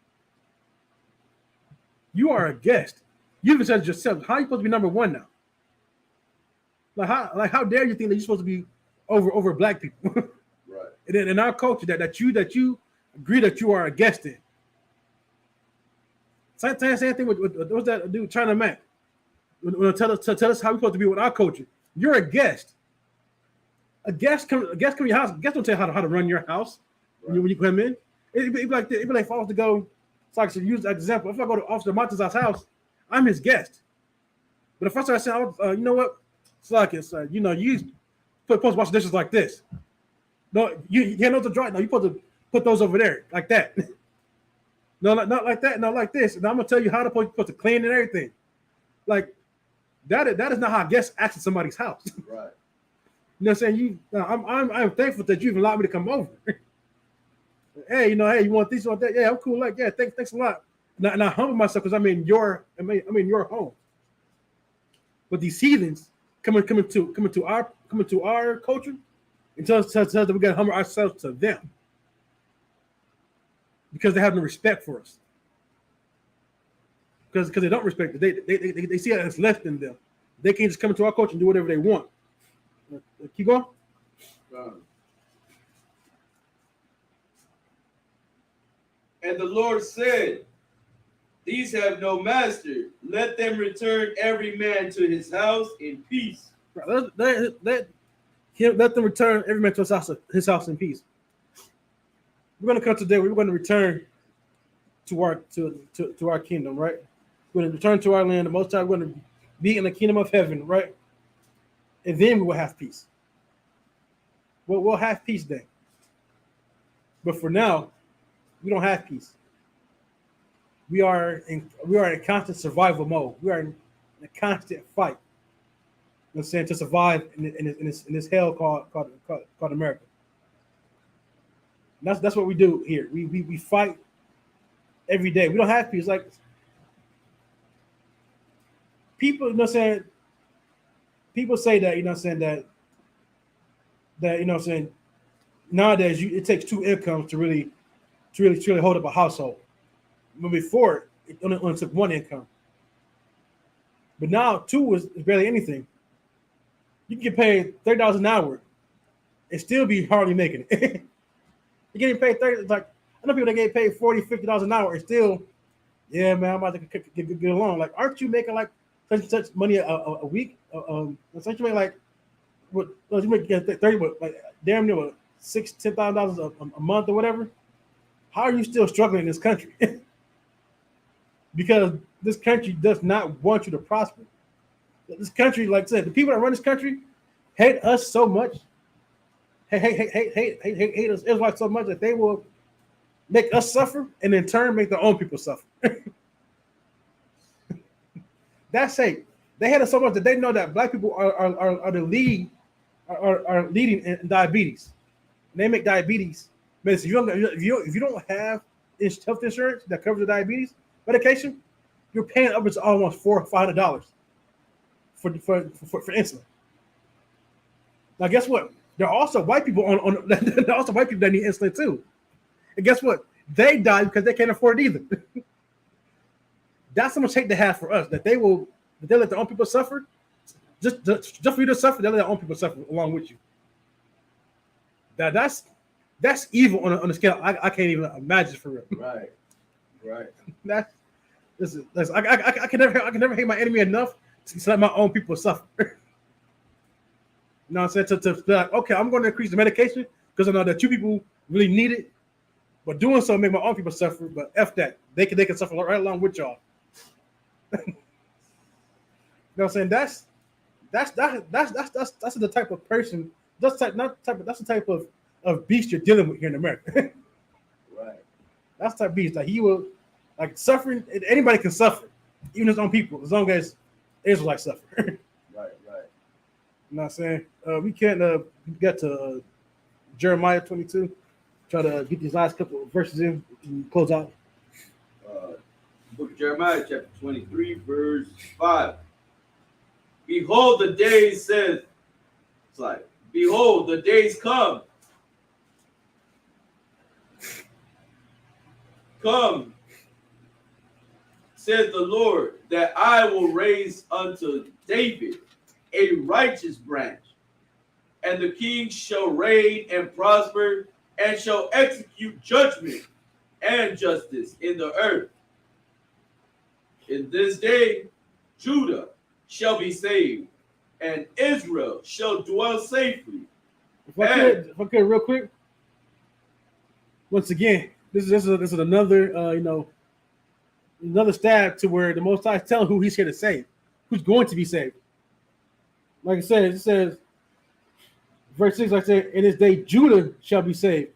You are a guest. You even said yourself, how are you supposed to be number one now? How dare you think that you're supposed to be over black people? Right. And then in our culture that you agree that you are a guest in. Same thing with what's that dude China Mac? When tell us how we're supposed to be with our culture. You're a guest. A guest come to your house. Guest don't tell you how to run your house when you come in. It'd be like if I was to go. So I should use that example. If I go to Officer Montes' house, I'm his guest. But if I start saying, you know what, you supposed to wash the dishes like this. No, you can't know to dry. No, you're supposed to put those over there like that. No, not like that. No, like this. And I'm gonna tell you how to supposed to clean and everything. Like that is not how guests act in somebody's house. Right. You know what I'm saying? I'm thankful that you even allowed me to come over. Hey, you want this, you want that? Yeah, I'm cool. Like, yeah, thanks a lot. And I humble myself because I'm in your home. But these heathens coming to our culture and tell us that we gotta humble ourselves to them because they have no respect for us. Because they don't respect it. They see it as less than them. They can't just come into our culture and do whatever they want. Keep going. And the Lord said, these have no master. Let them return every man to his house in peace. Let them return every man to his house in peace. We're going to come today. We're going to return to our kingdom, right? We're going to return to our land. The Most High, we're going to be in the kingdom of heaven, right? And then we will have peace. We'll have peace then. But for now, we don't have peace. We are in constant survival mode. We are in a constant fight. You know what I'm saying, to survive in this hell called America. And that's what we do here. We fight every day. We don't have peace. Like people, you know what I'm saying? People say that, you know what I'm saying, that you know what I'm saying, nowadays it takes two incomes to really hold up a household. But before, it only took one income. But now two is barely anything. You can get paid $30 an hour and still be hardly making it. You're getting paid 30. It's like I know people that get paid $40, $50 an hour and still, yeah, man, I'm about to get along. Like, aren't you making like such money a week? Don't you make like what? You make 30, but like damn near what, $10,000 a month or whatever. How are you still struggling in this country? Because this country does not want you to prosper. This country, like I said, the people that run this country hate us so much. Hate us Israelites so much that they will make us suffer and in turn make their own people suffer. That's hate. They hate us so much that they know that black people are the leading in diabetes. And they make diabetes medicine. If you don't have health insurance that covers the diabetes medication, you're paying upwards of almost $400 or $500 for insulin. Now, guess what? There are also white people there are also white people that need insulin too. And guess what? They die because they can't afford it either. That's how much hate they have for us, that they let their own people suffer just for you to suffer, they let their own people suffer along with you. That's evil on a scale I can't even imagine for real. Right. I can never hate my enemy enough to let my own people suffer. You know what I'm saying? To be like, okay, I'm going to increase the medication because I know that you people really need it, but doing so make my own people suffer. But F that, they can suffer right along with y'all. You know what I'm saying? That's the type of person. That's the type of beast you're dealing with here in America. Right. That's the type of beast that he will like suffering. Anybody can suffer, even his own people, as long as Israelites suffer. Right. You know what I'm saying? We can't get to Jeremiah 22. Try to get these last couple of verses in and close out. Book of Jeremiah, chapter 23, verse 5. Behold, the days says, it's like, behold, the days come. Come, said the Lord, that I will raise unto David a righteous branch, and the king shall reign and prosper, and shall execute judgment and justice in the earth. In this day, Judah shall be saved, and Israel shall dwell safely. If I could, real quick. Once again, this is another another stab to where the Most High is telling who He's here to save, who's going to be saved. Like I said, it says, verse 6, like I said, in this day Judah shall be saved,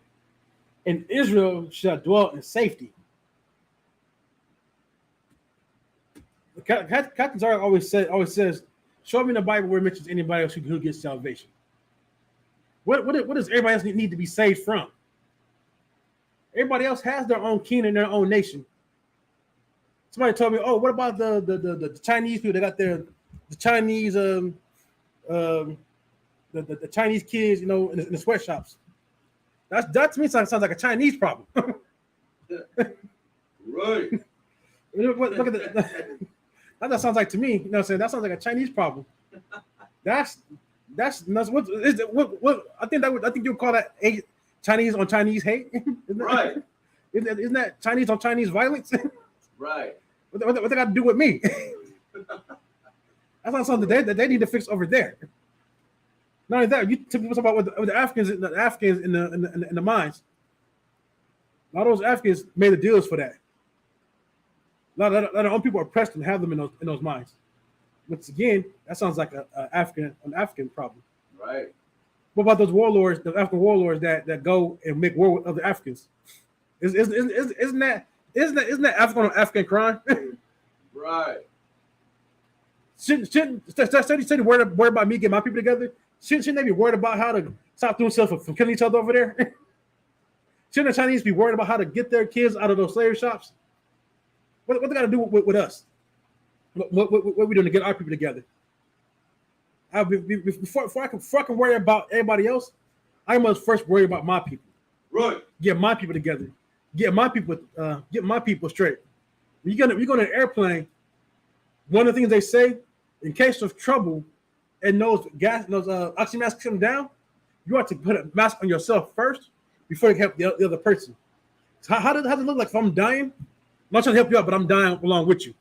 and Israel shall dwell in safety. Captain Zara always says, show me in the Bible where it mentions anybody else who gets salvation. What does everybody else need to be saved from? Everybody else has their own king and their own nation. Somebody told me, oh, what about the Chinese people? They got the Chinese the Chinese kids, in the sweatshops. That to me sounds like a Chinese problem. Right. Look at that. That sounds like to me. You know what I'm saying? That sounds like a Chinese problem. That's nuts. What I think you would call that Chinese on Chinese hate. Right. Isn't that Chinese on Chinese violence? Right. What they got to do with me? That's not something that they need to fix over there. Not only that, you people talk about with the Africans in the mines. A lot of those Africans made the deals for that. A lot of our own people are oppressed and have them in those mines. Once again, that sounds like an African problem. Right. What about those warlords, the African warlords that go and make war with other Africans? Isn't that African on African crime? Right. Shouldn't worried about me getting my people together? Shouldn't they be worried about how to stop doing stuff from killing each other over there? Shouldn't the Chinese be worried about how to get their kids out of those slave shops? What they got to do with us? What we doing to get our people together? Before I can worry about everybody else, I must first worry about my people. Right. Get my people together. Get my people straight. When you go on an airplane, one of the things they say, in case of trouble, and those oxygen masks come down, you have to put a mask on yourself first before you help the other person. So how does it look like if I'm dying? I'm not trying to help you out, but I'm dying along with you.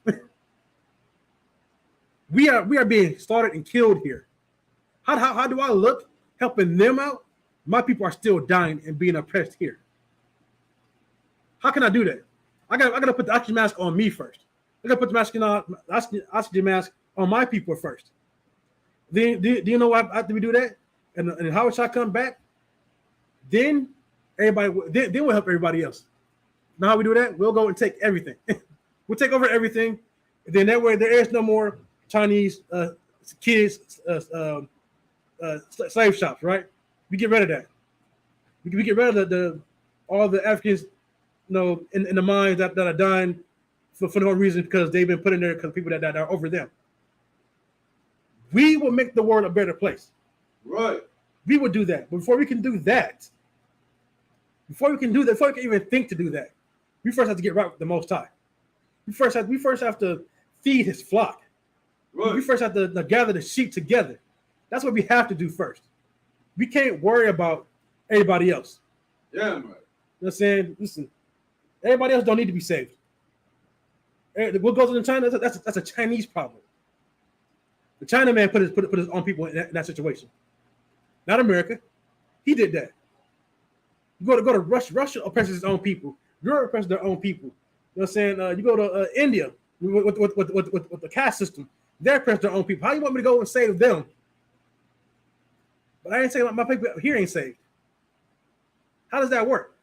We are being slaughtered and killed here. How do I look helping them out? My people are still dying and being oppressed here. How can I do that? I gotta put the oxygen mask on me first. I gotta put the oxygen mask on my people first. Then do you know why after we do that? And how should I come back? Then everybody then we'll help everybody else. Now how we do that? We'll go and take everything. We'll take over everything. And then that way there is no more Chinese kids slave shops, right? We get rid of that. We get rid of all the Africans, in the mines that are dying for no reason because they've been put in there because people that are over them. We will make the world a better place. Right. We will do that. But before we can do that, before we can even think to do that, we first have to get right with the Most High. We first have to feed His flock. Right. We first have to gather the sheep together. That's what we have to do first. We can't worry about everybody else. Yeah, right. You know what I'm saying? Listen, everybody else don't need to be saved. What goes on in China, that's a Chinese problem. The Chinaman put his own people in that situation. Not America. He did that. You go to Russia oppresses its own people. Europe oppresses their own people. You know what I'm saying? You go to India with the caste system. They oppress their own people. How you want me to go and save them? But I ain't saying my people here ain't saved. How does that work?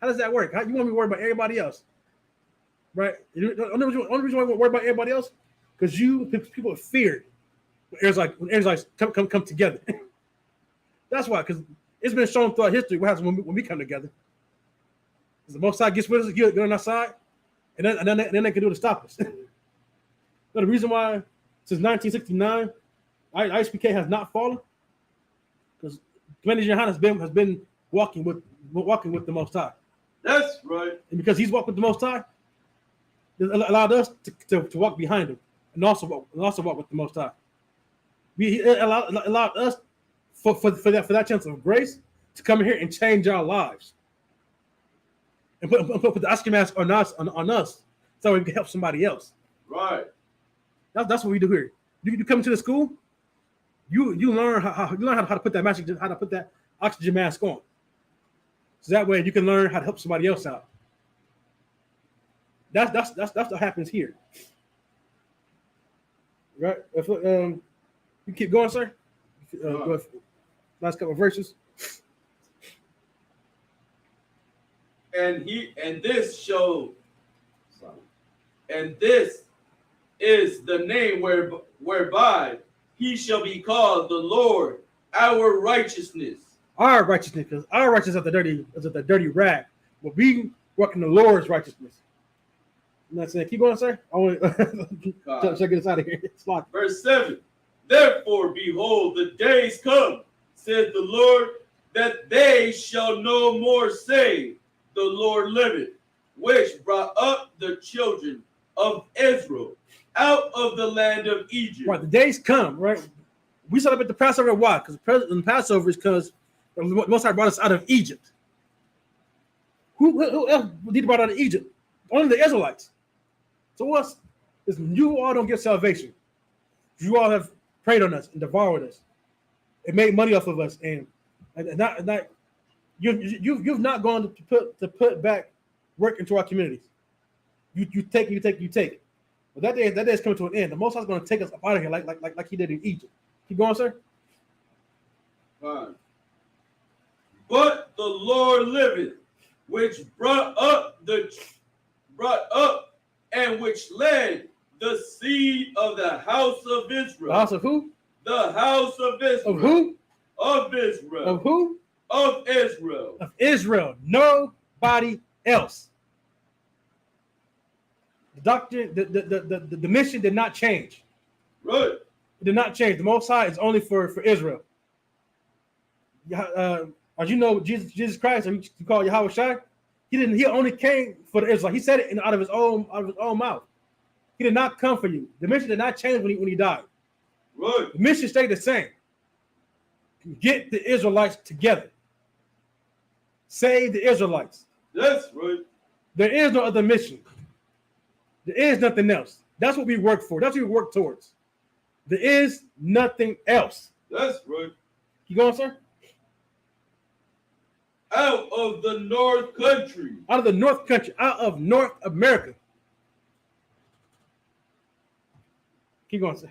How does that work? How you want me to worry about everybody else? Right? The only reason why I worry about everybody else because people are feared when Israelites come together. That's why, because it's been shown throughout history what happens when we come together. The Most High gets with us, get on our side, and then they can do it to stop us. But the reason why, since 1969, ISUPK has not fallen, because Commander Johan has been walking with the Most High. That's right. And because he's walked with the Most High, it allowed us to walk behind him and also walk with the Most High. It allowed us for that chance of grace to come in here and change our lives and put the oxygen mask on us so we can help somebody else. Right. That's what we do here. You come to the school, you learn how to put that oxygen mask on. So that way you can learn how to help somebody else out. That's what happens here. Right? If you keep going, sir. Last couple of verses. And this is the name whereby he shall be called the Lord, our righteousness. Our righteousness, because our righteousness is the dirty rag. But we work in the Lord's righteousness. I'm not saying, keep going, sir. I want to get us out of here. It's locked. Verse 7. Therefore, behold, the days come, said the Lord, that they shall no more say, the Lord liveth, which brought up the children of Israel out of the land of Egypt. Right, the days come, right? We celebrate the Passover. Why? Because the Passover is because the Most High brought us out of Egypt. Who else did he brought out of Egypt? Only the Israelites. So us, you all don't get salvation. You all have preyed on us and devoured us. It made money off of us, and not you've not gone to put back work into our communities. You take. But that day is coming to an end. The Most High is going to take us up out of here, like he did in Egypt. Keep going, sir. Fine. But the Lord liveth, which brought up and which led the seed of the house of Israel. The house of who? The house of Israel. Of who? Of Israel. Of who? Of Israel. Of Israel. Nobody else. The doctrine, the mission did not change. Right. It did not change. The Most High is only for Israel. As you know, Jesus Christ, you call Yahweh Shai, he only came for the Israelites. He said it out of his own mouth. He did not come for you. The mission did not change when he died. Right. The mission stayed the same. Get the Israelites together. Save the Israelites. That's right. There is no other mission. There is nothing else. That's what we work for. That's what we work towards. There is nothing else. That's right. You going, sir? Out of the North Country. Out of the North Country. Out of North America. Keep going, sir.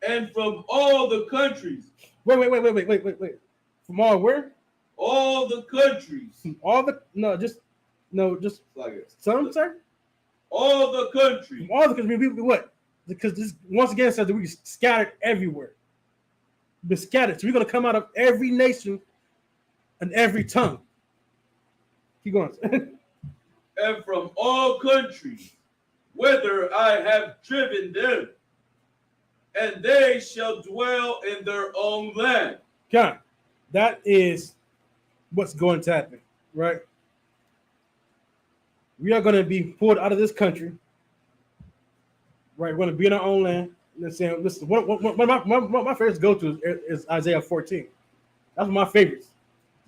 And from all the countries. Wait. From all where? All the countries. Just like some, sir? All the countries. From all the countries. We what? Because this once again says that we scattered everywhere. We're scattered. So we're going to come out of every nation and every tongue. Keep going. And from all countries, whither I have driven them, and they shall dwell in their own land. God, that is what's going to happen, right? We are going to be pulled out of this country, Right, we're going to be in our own land. You know what I'm saying? Listen, one of my favorites to go to is Isaiah 14. That's one of my favorites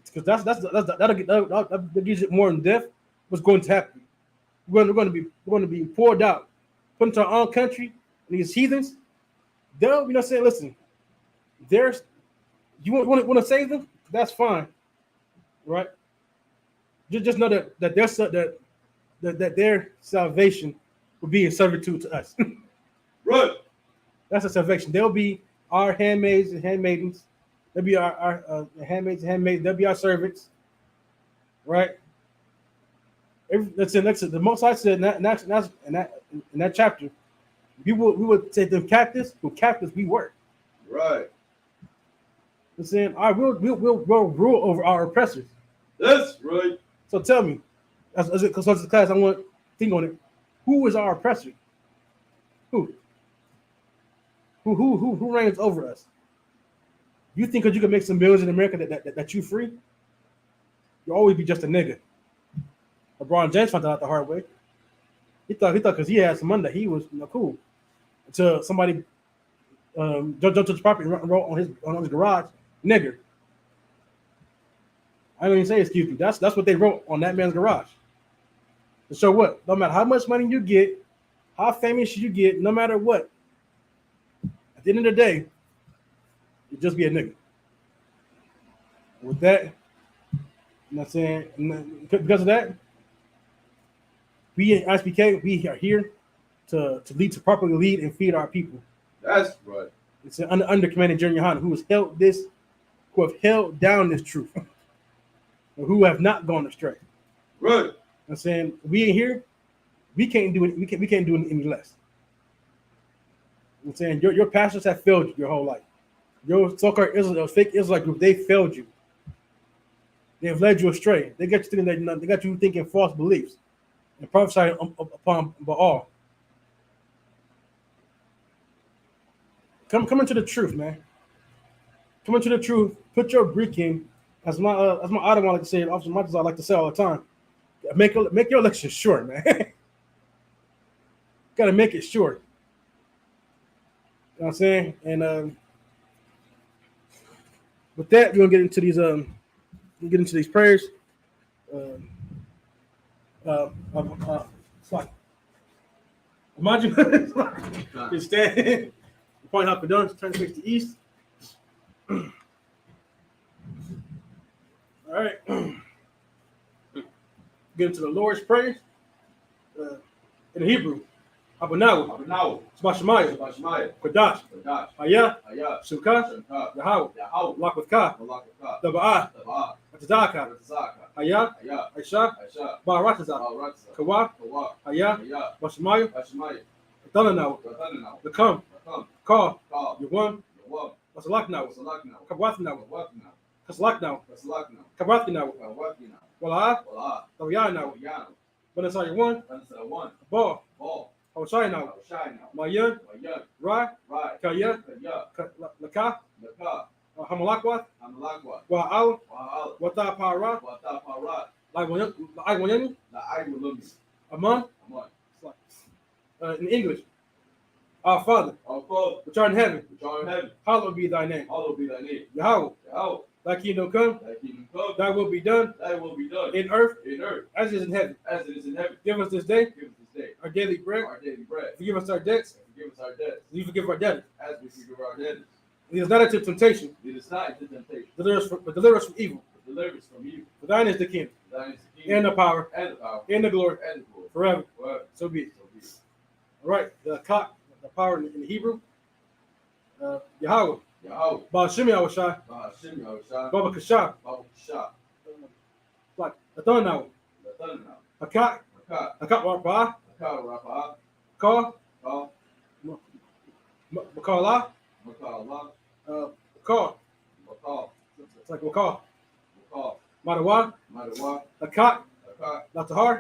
because that gives you more in depth what's going to happen. We're going to be poured out, put into our own country, and these heathens. They'll, you know what I'm saying? Listen, there's you want to save them? That's fine, right? Just know that their salvation will be in servitude to us. Right. That's a salvation. They'll be our handmaids and handmaidens. They'll be our handmaids and handmaids. They'll be our servants, right? That's it. The Most High said in that chapter, we would take them captives. Who captives we were. Right. It's saying, all right, we'll rule over our oppressors. That's right. So tell me, because it's a class, I want to think on it. Who is our oppressor? Who reigns over us? You think because you can make some bills in America that you free? You'll always be just a nigga. LeBron James found that out the hard way. He thought because he had some money that he was cool. Until somebody jumped to his property and wrote on his garage, nigger. I don't even say excuse me. That's what they wrote on that man's garage. So what? No matter how much money you get, how famous you get, no matter what, at the end of the day, you just be a nigga. With that, you know what I'm saying? Because of that, we in ISUPK, we are here to properly lead and feed our people. That's right. It's under Commander General Yohana who have held down this truth, and who have not gone astray. Right. I'm saying we in here, we can't do it. We can't do it any less. I'm saying your pastors have failed you your whole life. Your so-called Israel, fake Israelite group, they failed you. They have led you astray. They got you thinking they got you thinking false beliefs and prophesying upon Baal. Come into the truth, man. Come into the truth. Put your brick in. As my Ottoman like to say, Officer Marcus I like to say all the time. Make your election short, man. Got to make it short. You know what I'm saying? And with that, we're gonna get into these prayers. Imagine just stand. Point up and down. Turn to face the east. All right. Get into the Lord's Prayer. In Hebrew. Abanawu. Shabashimaya. Kodash. Ayah. Sukkah. Yahweh. Lakwaka. Daba'ah. Atazaka. Ayah. Aisha. Ba'arataza. Kawa. Ayah. Bashimaya. Adonanawu. Lakam. Ka. Yawan. Wasalaknawu. Kabwathnawu. Kaslaknawu. Kabwathnawu. Wala. Tawiyanawu. Banasaya one. Ball. Hawashayanawu. Mayan. Ra. Kaya. Laka. Hamalakwath. Wa'al. Wata Para. Laiwanyani. Aman. In English. Our Father, which art in heaven, hallowed be thy name. Yahweh, thy kingdom come, thy will be done in earth as it is in heaven. Give us this day our daily bread. Forgive us our debts. We forgive our debtors. Lead us not into temptation. Deliver us from evil. For thine is the kingdom, and the power, and the glory, forever. So be it. All right, the power in the Hebrew. Yahweh. Baal Shem Yahushai. Baba Kashah. Like Adonai. Hakat. Hakat Rapah. Ka. Makala. Ka. It's like Makal. Madawa. Hakat. Latahar.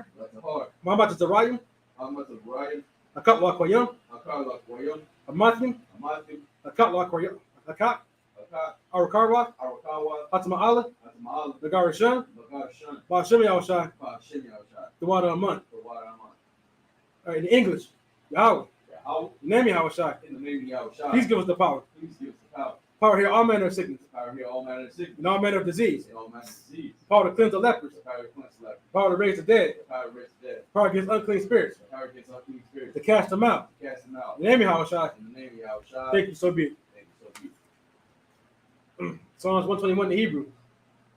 Mahamat Zarayim. Hakat Lakwayam. Amathim. Hakat Lakwayam. Hakat. Arakarwa. Hatama'ala. Nagarashan. Baal Shem Yahushai. The water of month. All right, in English. Yahweh. Name me how it's shot. In the name of Yahushua. Please give us the power. Please give us the power. Power here, all manner of sickness. Power here, all manner of sickness. And all manner of disease. And all manner of disease. Power to cleanse the lepers. The power to cleanse the leper. Power to raise the dead. The power to raise the dead. Power against unclean spirits. The power against unclean spirits. To cast them out. To cast them out. Name me how it's shot. In the name of Yahushua. Thank you, so be it. Thank you, so be it. Psalms 121 in Hebrew.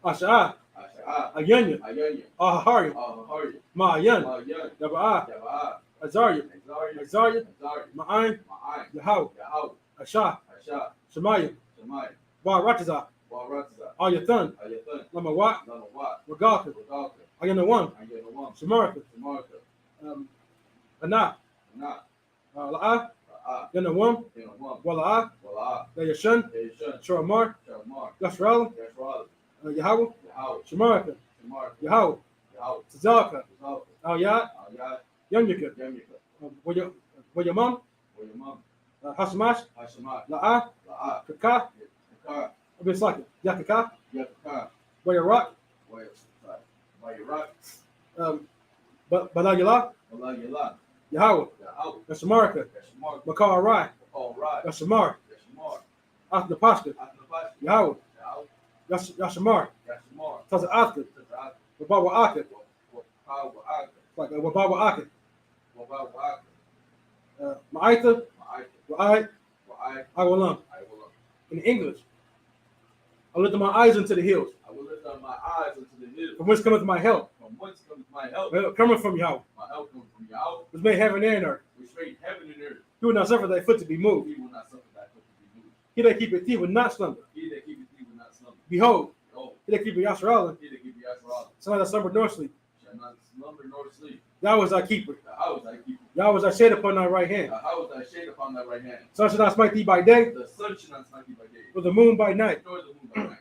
Asha'ah. Asha'ah. Ayanya. Ayanya. Ahahari. Ahahari. Ma'ayan. Ma'ayan. Yaba'ah. Yaba'ah. Azariah. Azariah. Azariah. Azariah. Ma'ayin. Ma'ayin. Yahweh. Yahweh. Ashah. Ashah. Shemaiah. Shemaiah. Ba'aratazah. Baratazah. Ayathan. Ayathan. Lamawat. Lamawat. Regalka. Regalka. Ayanawan. Ayanawan. Shamarka. Shamarka. Anah. Anah. La'ah. Ra'ah. Yanawam. Yanawam. Wala'ah. Wala'ah. Yashan. Yeshun. Sharamar. Shamar. Yashrael. Yashral. Yahweh. Yahweh. Shamarka. Shamar. Yahweh. Yahweh. Tzalka. Tzalka. Ayat. Ayat. Yamyaka. Yamyaka. Wayamam. Wayamam. Hashamash. Hashemat. La'ah. La'ah. Kaka. Yakar. Abislaka. Yakaka. Yakar. Wayarak. Wayarak. Balagila. Allah Yalah. Yahweh. Yahweh. Yashamarka. Yashmar. Makar Rai. Paul Rai. Yashamar. Yashmar. Athnapashka. Atnapash. Yahweh. Yahweh. Yashamar. Yashmar. Taza Atka. Tazak. Wabawa Aka. Wa'ak. Like Wabawa Aka. Wa'ak. Ma'aita. Ma'ak. Wa'ai. Wa'ak. Awalam. I will. In English. I lift my eyes into the hills. I will lift up my eyes unto the hills. From whence cometh my help? From whence cometh my help? My help cometh from Yahweh. My help comes from Yahweh, Which made heaven and earth. which made heaven and earth. He will not suffer thy foot to be moved. He will not suffer thy foot to be moved. He that keepeth thee will not slumber. He that keepeth thee will not slumber. Behold, Behold, he that keepeth Yasharallah he that keepeth Yasharallah shall neither slumber nor sleep. shall not slumber nor sleep. Yahweh is thy keeper. Yahweh is thy keeper. Yahweh is thy shade upon thy right hand. Yahweh is thy shade upon thy right hand. Sun shall not smite thee by day, The sun shall not smite thee by day, or the moon by night. nor the moon by night.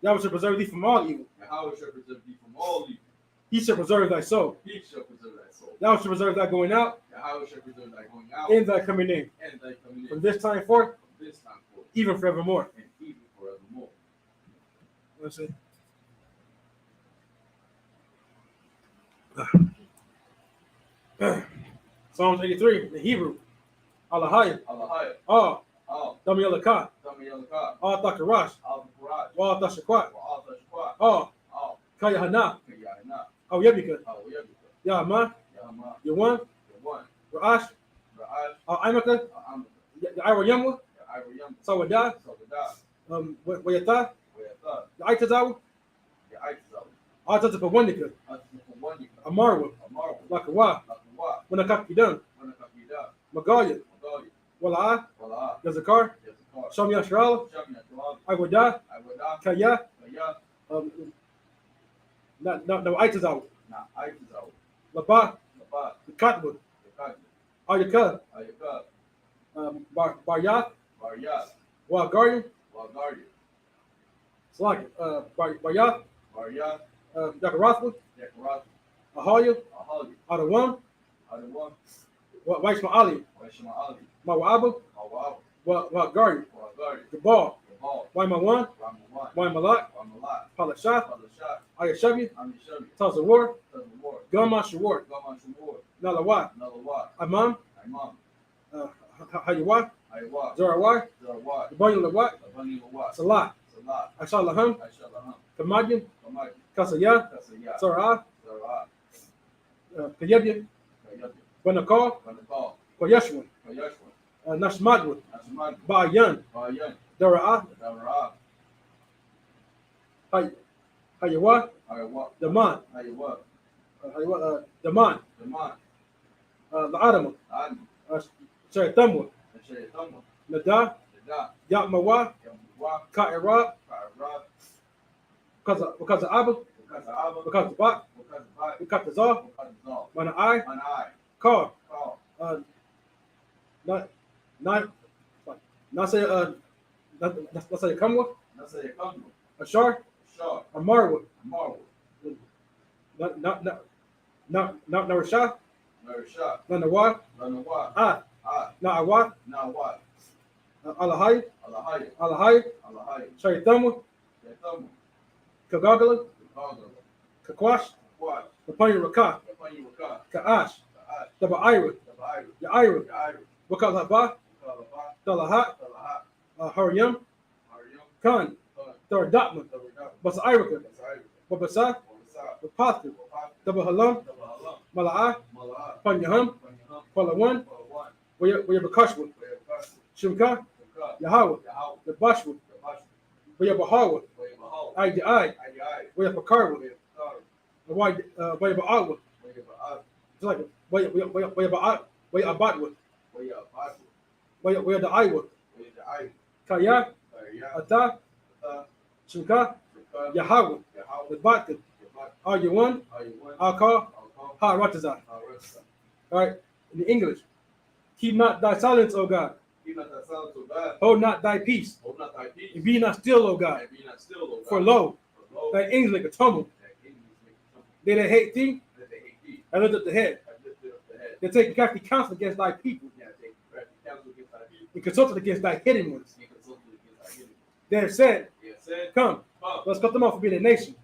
Yahweh shall preserve thee from all evil. Yahweh shall preserve thee from all evil. He shall preserve thy soul. He shall preserve thy soul. Yahweh shall preserve thy going out Yahweh shall preserve thy going out and thy coming in. and thy coming in From this time forth, from this time forth even forevermore. and even forevermore. Let's see. Psalms 83, the Hebrew. Alahaya. Allahayah. Ah. Al. Dami Alakah. Dami Yalakah. Ah. Thakarash. Al Faraj. Wa Tashakwat. Wa Al Tashqat. Ah. Al Kaya Hana. Kayana. Au Yabika. Al Yabika. Yahma. Yahma. Yawan. Yawan. Ra'ash. Ra'ash. Al Imaka. Am. Yaira Yamwa. Ibrahim. Sawadah. Salvadar. Wayata. Wayatha. Yaitazawa. Yaitzaw. Atatapawanika. Atzawanika. Amarwa. Amarwa. Lakawa. Lakawa. Wanakakidan. Wanakakida. Magaya. Magalia. Wala'a. Wala. Yazakar. Yazakar. Shami Yashrala. Shamya. Jalal. Agwada. Awada. Kaya. Kaya. No Aitazawa. Na Aitzaw. Laba. Laba. Katwa. Yakad. Ayaka. Ayakad. Baryat. Baryat. Wagarian. Wagari. Slaki. Baryat. Baryat. Yakarathwa. Yakarat. Ahaya. Ahali. Adawam. Adawan. Waishma Ali. Washima Ali. Mawaba. Mawab. Wagari. Wagari. Gabal. Gabal. Waimawan. Ramawan. Waimalak. Ramalat. Palashat. Palashat. Ayashabi. Amishabi. Tazawar. Tazawar. Gama Shawar. Gaman Shumor. Nalawat. Nalawat. Amam. Imam. Hayawat. Ayawat. Zarawat. Zarawat. Abani Lawat. Abani Lawat. Salat. Salat. Ashalaham. Aishalaham. Kamadyan. Kamad. Kasaya. Kasaya. Sarah. Zarat. Kayabya. Kayab. Banakal. Banakal. Koyashwan. Kayashwan. Nashmadwan. Ashmad. Bayan. Bayan. Dara'ah. Dara'ah. Hayawat. Ayawat. Daman. Ayawat. Daman. Daman. La'adama. Adi. Shaytamwa. Shaytamwa. Nada. Nada. Yatmawa. Yamwa. Ka'irab. Ka'arab. Because of Abba. Kaza'aba. Because of Bak. Kaza'bat. Because of Zah. Kaza'zal. Mana'ai. Manai. Car. Call. Not say Kamwa. Nasa Yakamwa. Ashar. Shah. Amarwa. Marwa. Not Narashah. Narashah. Nanawat. Lanawat. Ah. Ah. Na'awat. Nawat. Alahai. Alahaya. Alahai. Alahaya. Shaytamwa. Yatamwa. Kagagala. Kagala. Kakwash. Kwat. Napanya Rakah. Yapanyuaka. Ka'ash. Ka'at. Taba'ira. Tabaira. Ya'ira. Yaira. Wakalaba, Kalaba, Talahat, Talaha, Haryam, Mariam, Khan, Khan, Tharadatman, Tabarab, Basa Irika, Basai, Babasa, Wabasa, Wapatu, Wapatu, Double Halam, Tabahalam, Mala'a, Malaha, Panyaham, Panyaham, Palawan, Palawan, Wayabakashwa, Wayabas, Shimka, Shukka, Yahweh, Yahau, Yabashwa, Yabash, Wayabahawa, Wayabahal, Aidi, Ayai, Wayapakarwa, Wayabakar, Wayabawa, Wayabaad, just like Wayabatwa, Wayabad, Wayada Iowa, Wayadai, Kaya, Kaya, Ata, Ata, Shimka, Shukka, Yahweh, Yahau, Labatan, Yabat, Arguan, Ayuan, Alka, Alkal, Ha Ratazah. Arasa. All right, in the English, keep not thy silence, O God. Keep not thy silence, O God. Hold not thy peace, Hold not thy peace. and be not still, O God. And be not still, O God. For lo, For lo, thy angels make a tumult. thy enemies make a tumult. They that hate thee, That they hate thee. I lift up the head. Have lifted up the head. They take crafty counsel against thy people, Yeah, take crafty counsel against thy people. and consulted against thy hidden ones. And consulted against thy enemies. They have said, He has said, come, come, let's cut them off from being a nation.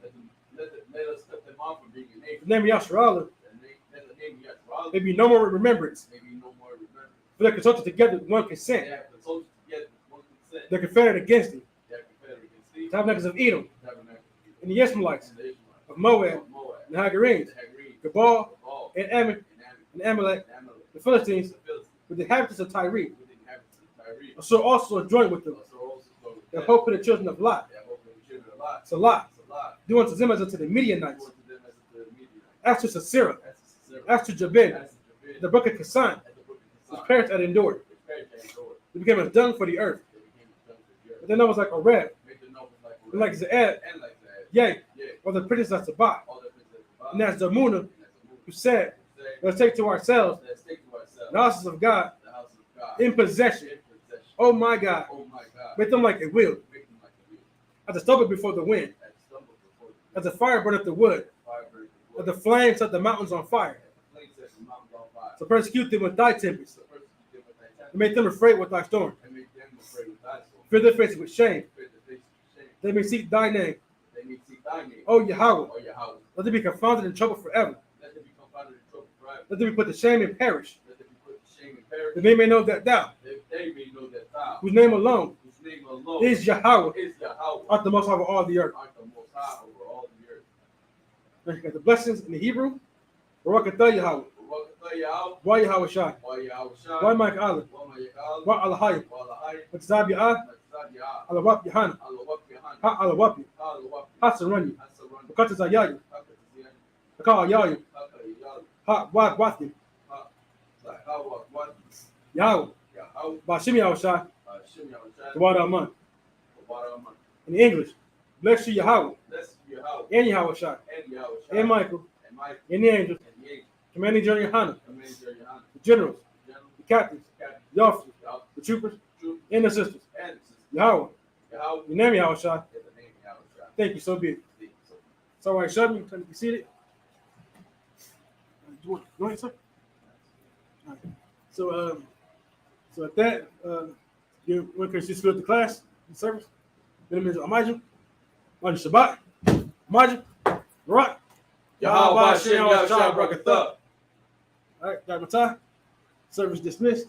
let us cut them off from being a nation. The name of Yasharallah Let the name Yasharallah may be no more remembrance. may be no more remembered. For they consulted together with one They consent. have consulted together with one consent. They confederate against thee. They are confederate against thee. Tabernacles of Edom, Tabernacle and the Ishmaelites, and the Ishmaelites, of Moab, of Moab, and the Hagarenes, the Hagarenes, Gabal, Gabal, and Ammon, and Ammon, and Amalek, and Amalek, the Philistines, the Philistines, with the inhabitants of Tyre. with the inhabitants of Tyre. So also joined with them. So also go with The them. hope of the children of Lot. They have opened the children of Lot. Salah, Salah, do unto them as unto the Midianites. to them as to the Midianites. As to Sisera, As to Sisera, as to Jabin, as to Jabin, the book of Kassan, as the book of whose Kassan, parents had endured. which parents had endured. They became as dung for the earth. They became done for the earth. But their name was like a red, Make the nobles like and like Zaed, and like that. yea, Yeah, or the princes of Sabah. all the princes of And that's Zamuna, and that's a movie. who said, Say, let's take to ourselves let's take to ourselves the houses of God the house of God in possession. in possession. Oh my God, Oh my God. make them like a wheel, Make them like a wheel. as a stubble before the wind, That stumbled before the as a fire burneth the wood, fire burned the as wood. the flames set the mountains on fire. The flames set the mountains on fire. So persecute them with thy tempest, So persecute them with thy and temper, make them afraid with thy storm. and make them afraid with thy sword. Fear their faces with shame. Fear the face of shame. They may seek thy name, They may seek thy name, O Yahweh. or your house. Let them be confounded and troubled forever. Let them be confounded in trouble forever. Let them be put to shame and perish. Let them be put to shame and perish. That they may know that thou, That they may know that thou, whose name alone whose name alone is Yahweh, is Yahweh, art the most high of all the earth. art the most high over all the earth. Now you got the blessings in the Hebrew. Barakatah Yahweh. Welcome Yahweh, Why Yahweh Shai? or Yahweh Shai, Why Mike Allah? or Yahweh, Why Allahayim? or Lahai, What Zab Yah? Matzad Yah, Alawap Yahana. Allah Wapi Han, Ha Alawapi. Allah Wapi, Hasaranyi. Asaran, Bakata Zayayu. Haka Tizian, Haka Yayu. Haka Yahweh, Ha Wad Wathi. Lahawa Wadi, Yahweh. Yahweh, Bashim Yahweh Shai. Shem Yahweh Shai, The water Aman. Wabaraman. In English. Bless you Yahweh. Bless Yahweh And Yahweh Shai. and Yahweh Shai, And Michael. and Mike, And the angels. and the angel, Commanding General Yohana. Commander Yohan, The generals. General, The captains. Captain, The officers. Yahweh, The troopers. Troop, And the sisters. and the sister. Yahweh. Yahweh, Your name Yahweh Shai. in the name of Yahweh Shai. Thank you. So be it. So, It's all right, Shelby. You can be seated. Go ahead, sir. All right. So at that, you want to just go to class, the service. Then it Amaju, Amaju Shabbat, Amaju, Barak. Yahweh Shem Yahweh Shai Barakatah. All right, got my time. Service dismissed.